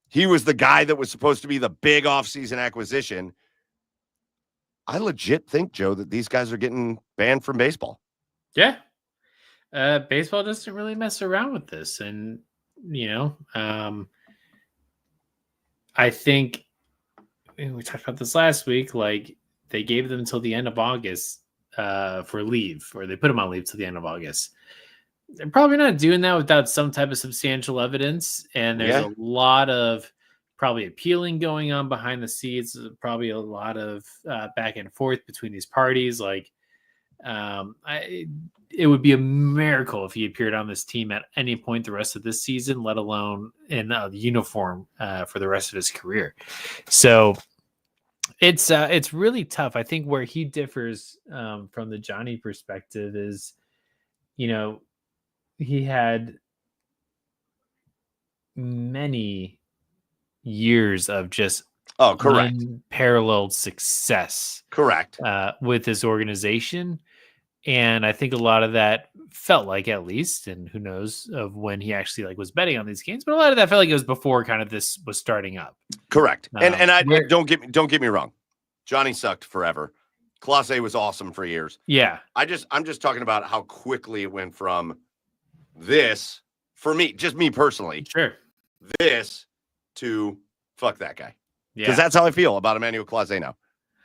He was the guy that was supposed to be the big offseason acquisition. I legit think, Joe, that these guys are getting banned from baseball. Yeah. Baseball doesn't really mess around with this. And, I think we talked about this last week, like they gave them until the end of August for leave, or they put them on leave till the end of August. They're probably not doing that without some type of substantial evidence. And there's a lot of probably appealing going on behind the scenes, probably a lot of back and forth between these parties. Like, it would be a miracle if he appeared on this team at any point the rest of this season, let alone in the uniform for the rest of his career. So it's really tough. I think where he differs from the Johnny perspective is, he had many years of just correct, unparalleled success. Correct. With his organization. And I think a lot of that felt like, at least, and who knows of when he actually was betting on these games, but a lot of that felt like it was before kind of this was starting up. Correct. And I don't get me wrong. Johnny sucked forever. Clase was awesome for years. Yeah. I'm just talking about how quickly it went from this, for me, just me personally, this to fuck that guy. Because that's how I feel about Emmanuel Clase now.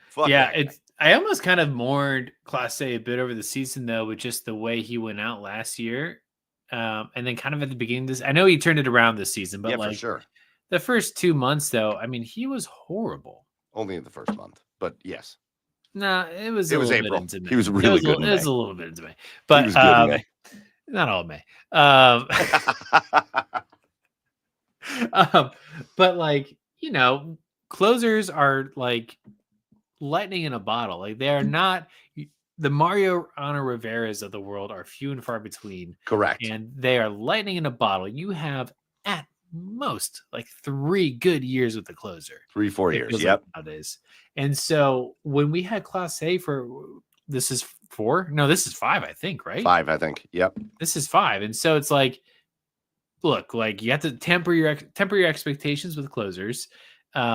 Fuck that guy. I almost kind of mourned Clase a bit over the season, though, with just the way he went out last year. And then kind of at the beginning of this, I know he turned it around this season, but for sure. The first 2 months, though, I mean, he was horrible. Only in the first month, but yes. No, it was April. Bit into May. He was really good. It was a little bit into May, but he was good in May. Not all May. But closers are like lightning in a bottle. Like, they are not the Mariano Rivera's of the world are few and far between. Correct. And they are lightning in a bottle. You have at most 3 good years with the closer. 3-4 years. Yep. Nowadays. And so when we had Clase for, this is 4? No, this is 5, I think, right? 5, I think. Yep. This is 5. And so it's like, look, you have to temper your expectations with closers.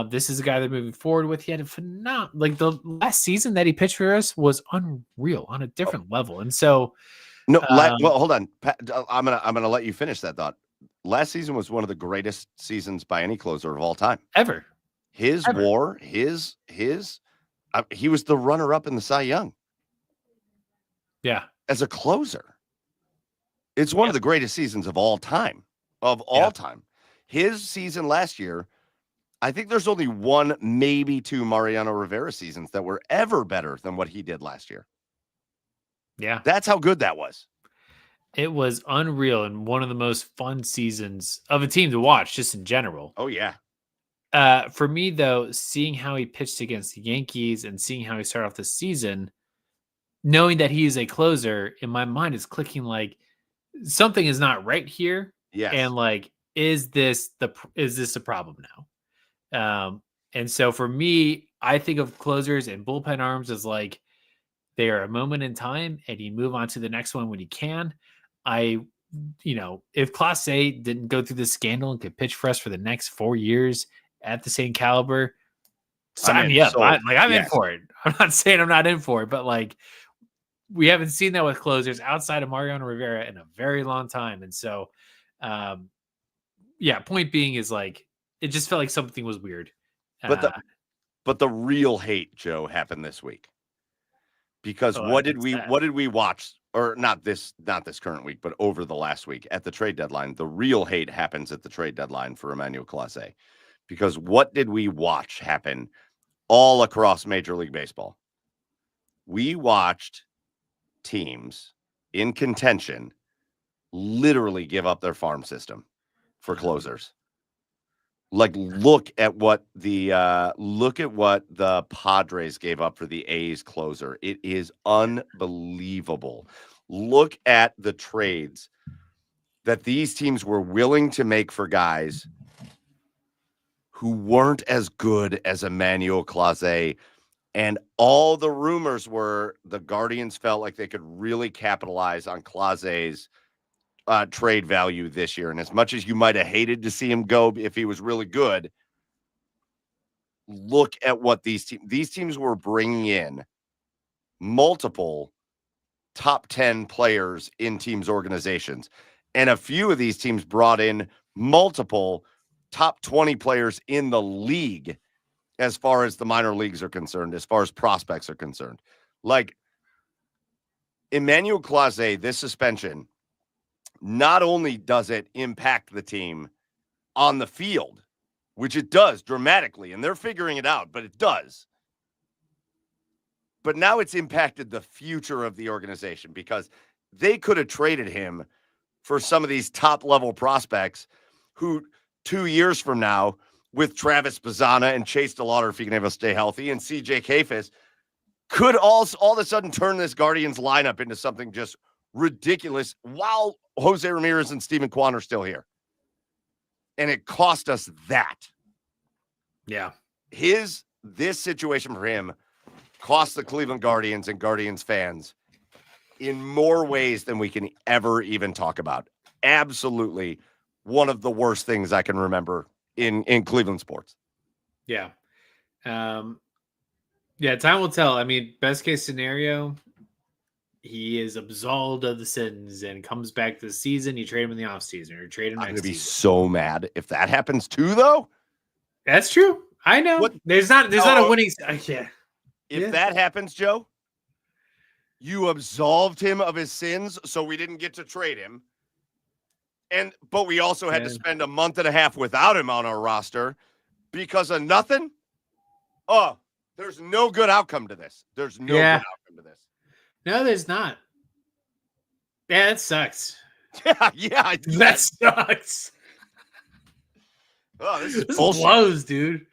This is a guy they're moving forward with. He had a phenomenal, the last season that he pitched for us was unreal on a different level. And so, hold on. I'm gonna let you finish that thought. Last season was one of the greatest seasons by any closer of all time ever. His WAR, he was the runner-up in the Cy Young. Yeah, as a closer, it's one of the greatest seasons of all time. Time. His season last year, I think there's only 1, maybe 2 Mariano Rivera seasons that were ever better than what he did last year. Yeah. That's how good that was. It was unreal and one of the most fun seasons of a team to watch, just in general. Oh, yeah. For me, though, seeing how he pitched against the Yankees and seeing how he started off the season, knowing that he is a closer, in my mind is clicking like something is not right here. Yes. And is this a problem now? And so for me, I think of closers and bullpen arms as They are a moment in time, and you move on to the next one when you can. If Class A didn't go through this scandal and could pitch for us for the next 4 years at the same caliber, sign me up. I'm in for it. I'm not saying I'm not in for it, but like we haven't seen that with closers outside of Mariano Rivera in a very long time. And so, point being is like it just felt like something was weird. But the real hate, Joe, happened this week. Because what did we watch? Or not this current week, but over the last week at the trade deadline. The real hate happens at the trade deadline for Emmanuel Clase. Because what did we watch happen all across Major League Baseball? We watched teams in contention literally give up their farm system for closers. Like, look at what the Padres gave up for the A's closer. It is unbelievable. Look at the trades that these teams were willing to make for guys who weren't as good as Emmanuel Clase. And all the rumors were the Guardians felt like they could really capitalize on Clase's trade value this year. And as much as you might have hated to see him go if he was really good, look at what these teams were bringing in multiple top 10 players in teams' organizations. And a few of these teams brought in multiple top 20 players in the league as far as the minor leagues are concerned, as far as prospects are concerned. Like Emmanuel Clase, this suspension, not only does it impact the team on the field, which it does dramatically, and they're figuring it out, but it does. But now it's impacted the future of the organization because they could have traded him for some of these top-level prospects who 2 years from now, with Travis Bazzana and Chase DeLauder, if he can ever stay healthy, and CJ Kafis, could all of a sudden turn this Guardians lineup into something just ridiculous while Jose Ramirez and Steven Kwan are still here. And it cost us that. Yeah. This situation for him cost the Cleveland Guardians and Guardians fans in more ways than we can ever even talk about. Absolutely one of the worst things I can remember in Cleveland sports. Yeah. Time will tell. I mean, best case scenario, he is absolved of the sentence and comes back this season. You trade him in the offseason or trade him next season. I'm going to be so mad if that happens too, though. That's true. I know. There's not a winning. If that happens, Joe, you absolved him of his sins, so we didn't get to trade him. But we also had to spend a month and a half without him on our roster because of nothing. Oh, there's no good outcome to this. There's no good outcome to this. No, there's not. Yeah, it sucks. Yeah, that sucks. Oh, this blows, dude.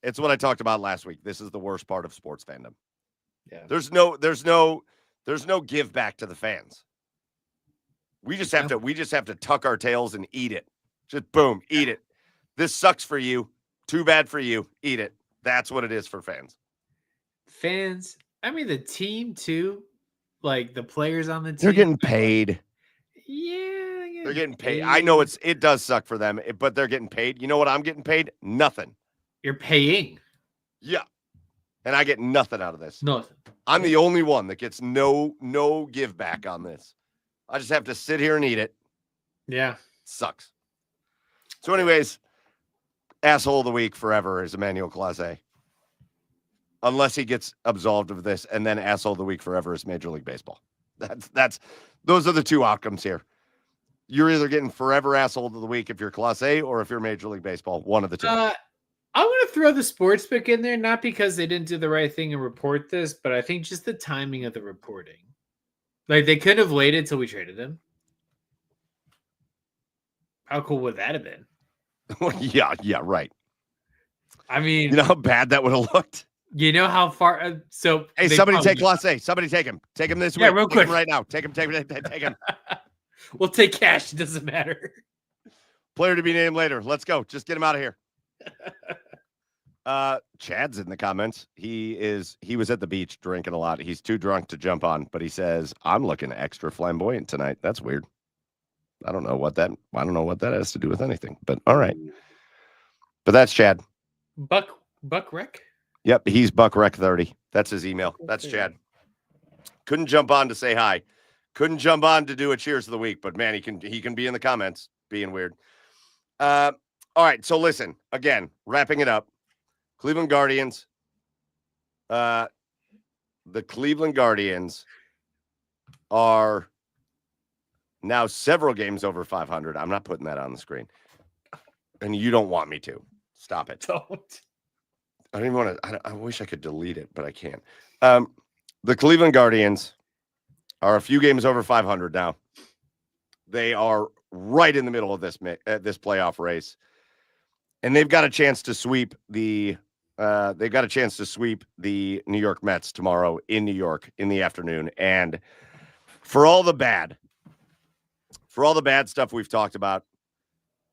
It's what I talked about last week. This is the worst part of sports fandom. Yeah. There's no give back to the fans. We just have to tuck our tails and eat it. Just boom, eat it. This sucks for you. Too bad for you. Eat it. That's what it is for fans. Fans, I mean the team too, like the players on the team. They're getting paid. Yeah, they're getting paid. I know it does suck for them, but they're getting paid. You know what I'm getting paid? Nothing. You're paying. Yeah. And I get nothing out of this. Nothing. I'm the only one that gets no give back on this. I just have to sit here and eat it. Yeah. Sucks. So anyways, asshole of the week forever is Emmanuel Clase. Unless he gets absolved of this, and then asshole of the week forever is Major League Baseball. Those are the two outcomes here. You're either getting forever asshole of the week if you're Clase or if you're Major League Baseball. One of the two. I'm going to throw the sports book in there, not because they didn't do the right thing and report this, but I think just the timing of the reporting. Like, they could have waited till we traded him. How cool would that have been? yeah, right. I mean, you know how bad that would have looked? You know how far? Hey, somebody take Clase. Somebody take him. Take him this week. Yeah, real quick. Him right now. Take him. We'll take cash. It doesn't matter. Player to be named later. Let's go. Just get him out of here. Chad's in the comments. He was at the beach drinking a lot. He's too drunk to jump on, but he says, I'm looking extra flamboyant tonight. That's weird. I don't know what that has to do with anything, but all right. But that's Chad. Buck Rec? Yep, he's Buck Rec 30. That's his email. That's Chad. Couldn't jump on to say hi. Couldn't jump on to do a cheers of the week, but man, he can be in the comments being weird. All right, so listen, again, wrapping it up. Cleveland Guardians. The Cleveland Guardians are now several games over 500. I'm not putting that on the screen. And you don't want me to. Stop it. Don't. I don't even want to. I wish I could delete it, but I can't. The Cleveland Guardians are a few games over 500 now. They are right in the middle of this playoff race, and they've got a chance to sweep the New York Mets tomorrow in New York in the afternoon. And for all the bad stuff we've talked about,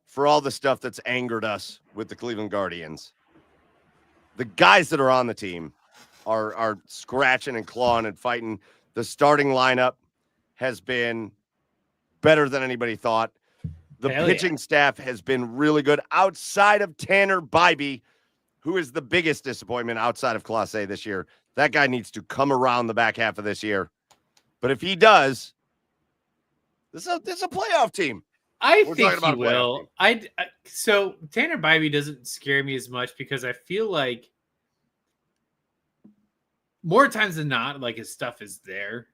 for all the stuff that's angered us with the Cleveland Guardians, the guys that are on the team are scratching and clawing and fighting. The starting lineup has been better than anybody thought. The pitching staff has been really good outside of Tanner Bybee, who is the biggest disappointment outside of Class A this year. That guy needs to come around the back half of this year. But if he does, this is a playoff team. I think he will. So Tanner Bybee doesn't scare me as much because I feel like more times than not, like his stuff is there.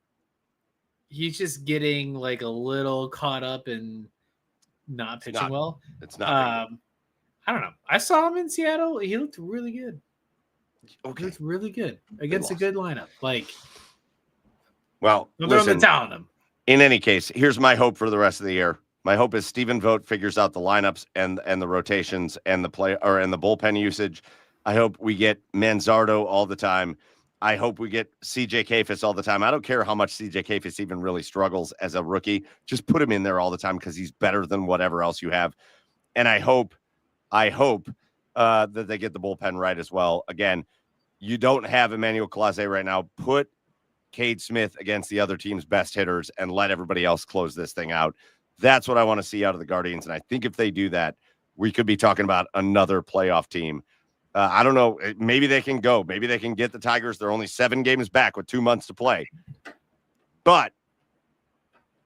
He's just getting like a little caught up in not pitching well. It's not. I don't know. I saw him in Seattle. He looked really good. Okay, he looked really good against a good lineup. Like, well, don't throw the towel on him. In any case, here's my hope for the rest of the year. My hope is Stephen Vogt figures out the lineups and the rotations and the bullpen usage. I hope we get Manzardo all the time. I hope we get CJ Kafis all the time. I don't care how much CJ Kafis even really struggles as a rookie. Just put him in there all the time because he's better than whatever else you have. And I hope that they get the bullpen right as well. Again, you don't have Emmanuel Clase right now. Put Cade Smith against the other team's best hitters and let everybody else close this thing out. That's what I want to see out of the Guardians. And I think if they do that, we could be talking about another playoff team. I don't know. Maybe they can go. Maybe they can get the Tigers. They're only 7 games back with 2 months to play. But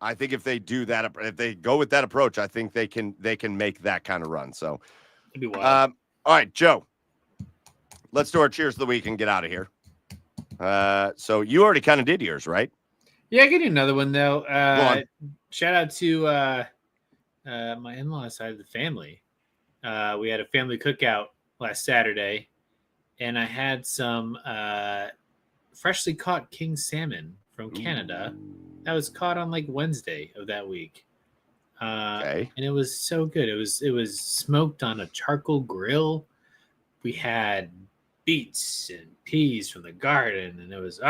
I think if they do that, if they go with that approach, I think they can make that kind of run. So, all right, Joe, let's do our cheers of the week and get out of here. So you already kind of did yours, right? Yeah, I get another one though. Shout out to my in-law side of the family. We had a family cookout last Saturday, and I had some freshly caught king salmon from Canada that was caught on like Wednesday of that week. Okay. And it was so good. It was smoked on a charcoal grill. We had beets and peas from the garden, and it was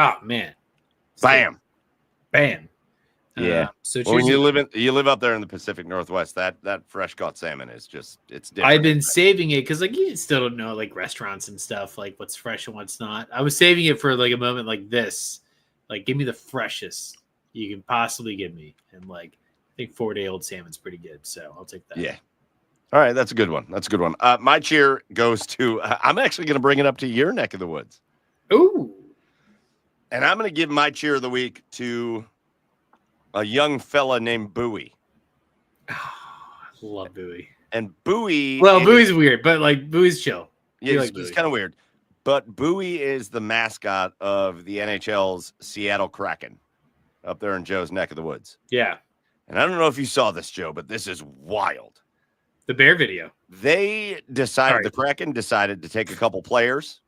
bam. Yeah. So when you live up there in the Pacific Northwest, that fresh caught salmon is just it's different. I've been saving it because like you still don't know like restaurants and stuff like what's fresh and what's not. I was saving it for like a moment like this. Like give me the freshest you can possibly give me, and like I think 4-day-old salmon's pretty good, so I'll take that. Yeah. All right, that's a good one. My cheer goes to. I'm actually going to bring it up to your neck of the woods. Ooh. And I'm going to give my cheer of the week to a young fella named Bowie. Oh, I love Bowie. And Bowie. Well, Bowie's weird, but like Bowie's chill. Yeah, he's kind of weird. But Bowie is the mascot of the NHL's Seattle Kraken up there in Joe's neck of the woods. Yeah. And I don't know if you saw this, Joe, but this is wild. The bear video. The Kraken decided to take a couple players.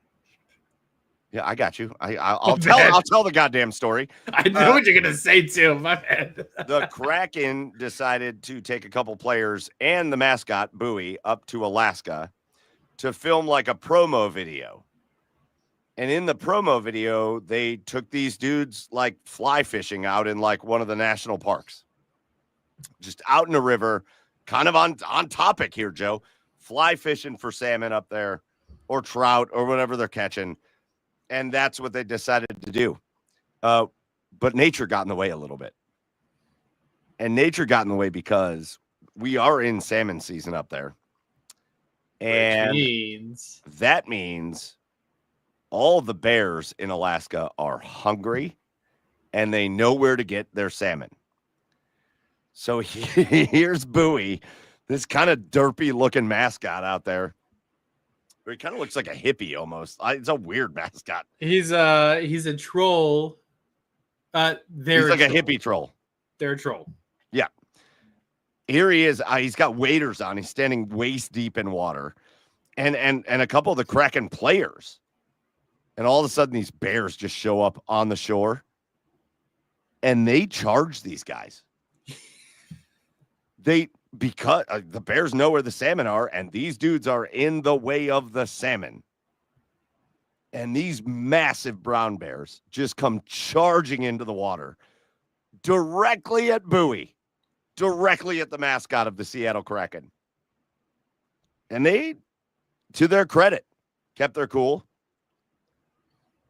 Yeah, I got you. I'll tell the goddamn story. I know what you're gonna say too. My bad. The Kraken decided to take a couple players and the mascot Bowie up to Alaska to film like a promo video. And in the promo video, they took these dudes like fly fishing out in like one of the national parks, just out in the river, kind of on topic here, Joe. Fly fishing for salmon up there. or trout or whatever they're catching. And that's what they decided to do. But nature got in the way a little bit. And nature got in the way because we are in salmon season up there. And that means all the bears in Alaska are hungry and they know where to get their salmon. So here's Bowie, this kind of derpy looking mascot out there. He kind of looks like a hippie almost. It's a weird mascot. He's a troll. He's like a hippie troll. They're a troll. Yeah. Here he is. He's got waders on. He's standing waist deep in water. And a couple of the Kraken players. And all of a sudden, these bears just show up on the shore. And they charge these guys. Because the bears know where the salmon are. And these dudes are in the way of the salmon. And these massive brown bears just come charging into the water. Directly at Bowie. Directly at the mascot of the Seattle Kraken. And they, to their credit, kept their cool.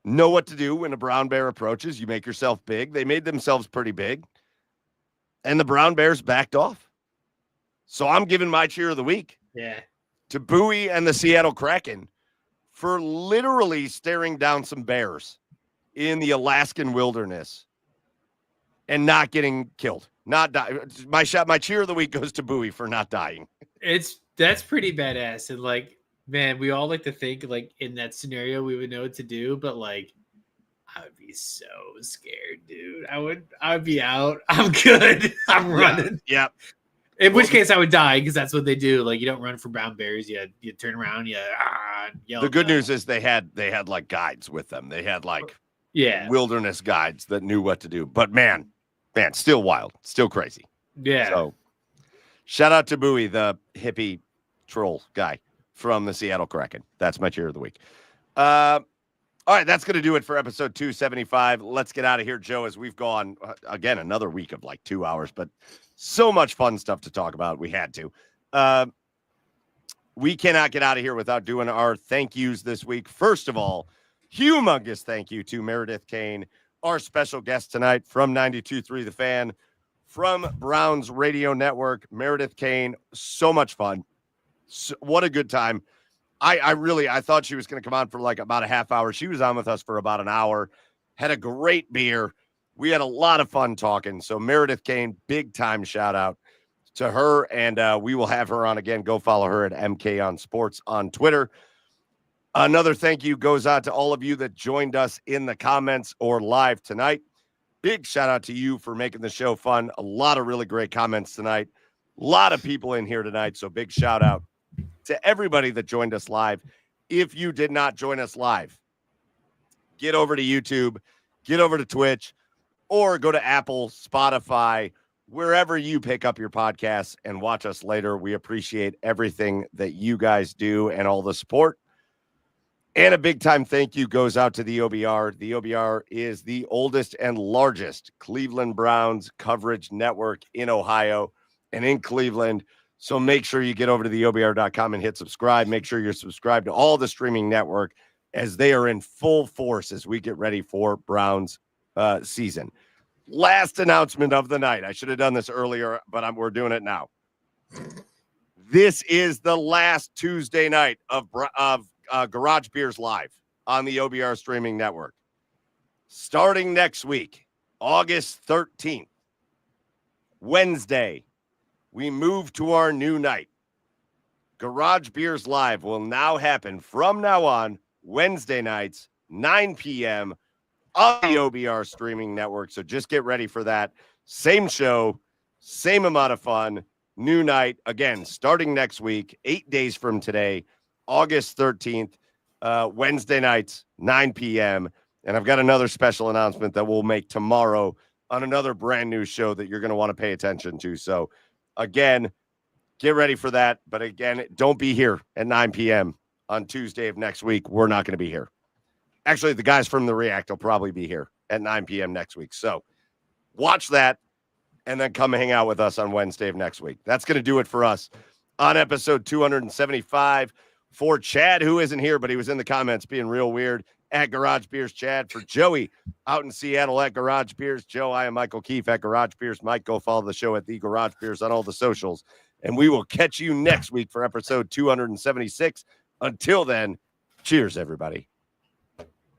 Know what to do when a brown bear approaches. You make yourself big. They made themselves pretty big. And the brown bears backed off. So I'm giving my cheer of the week to Bowie and the Seattle Kraken for literally staring down some bears in the Alaskan wilderness and not getting killed. Not die. My cheer of the week goes to Bowie for not dying. That's pretty badass. And like, man, we all like to think like in that scenario we would know what to do, but like I would be so scared, dude. I would be out. I'm good. I'm running. Yep. In which case I would die because that's what they do. Like you don't run from brown bears. You turn around. Yell. The good news is they had like guides with them. They had like wilderness guides that knew what to do. But man, still wild, still crazy. Yeah. So shout out to Bowie, the hippie troll guy from the Seattle Kraken. That's my cheer of the week. All right, that's going to do it for episode 275. Let's get out of here, Joe, as we've gone, again, another week of like 2 hours, but so much fun stuff to talk about. We had to. We cannot get out of here without doing our thank yous this week. First of all, humongous thank you to Meredith Kain, our special guest tonight from 92.3 The Fan, from Browns Radio Network. Meredith Kain, so much fun. What a good time. I thought she was going to come on for like about a half hour. She was on with us for about an hour, had a great beer. We had a lot of fun talking. So Meredith Kain, big time shout out to her. And we will have her on again. Go follow her at MK on Sports on Twitter. Another thank you goes out to all of you that joined us in the comments or live tonight. Big shout out to you for making the show fun. A lot of really great comments tonight. A lot of people in here tonight. So big shout out to everybody that joined us live. If you did not join us live, get over to YouTube, get over to Twitch, or go to Apple, Spotify, wherever you pick up your podcasts and watch us later. We appreciate everything that you guys do and all the support. And a big time thank you goes out to the OBR. The OBR is the oldest and largest Cleveland Browns coverage network in Ohio and in Cleveland. So make sure you get over to theobr.com and hit subscribe. Make sure you're subscribed to all the streaming network as they are in full force as we get ready for Browns season. Last announcement of the night. I should have done this earlier, but we're doing it now. This is the last Tuesday night of Garage Beers Live on the OBR streaming network. Starting next week, August 13th, Wednesday, we move to our new night. Garage Beers Live will now happen from now on Wednesday nights, 9 p.m. on the OBR streaming network. So just get ready for that. Same show, same amount of fun, new night. Again, starting next week, 8 days from today, August 13th, Wednesday nights, 9 p.m. And I've got another special announcement that we'll make tomorrow on another brand new show that you're going to want to pay attention to. So again, get ready for that. But again, don't be here at 9 p.m. on Tuesday of next week. We're not going to be here. Actually, the guys from The React will probably be here at 9 p.m. next week. So watch that and then come hang out with us on Wednesday of next week. That's going to do it for us on episode 275. For Chad, who isn't here, but he was in the comments being real weird, at Garage Beers Chad. For Joey out in Seattle at Garage Beers. Joe, I am Michael Keefe at Garage Beers. Mike, go follow the show at The Garage Beers on all the socials. And we will catch you next week for episode 276. Until then, cheers, everybody.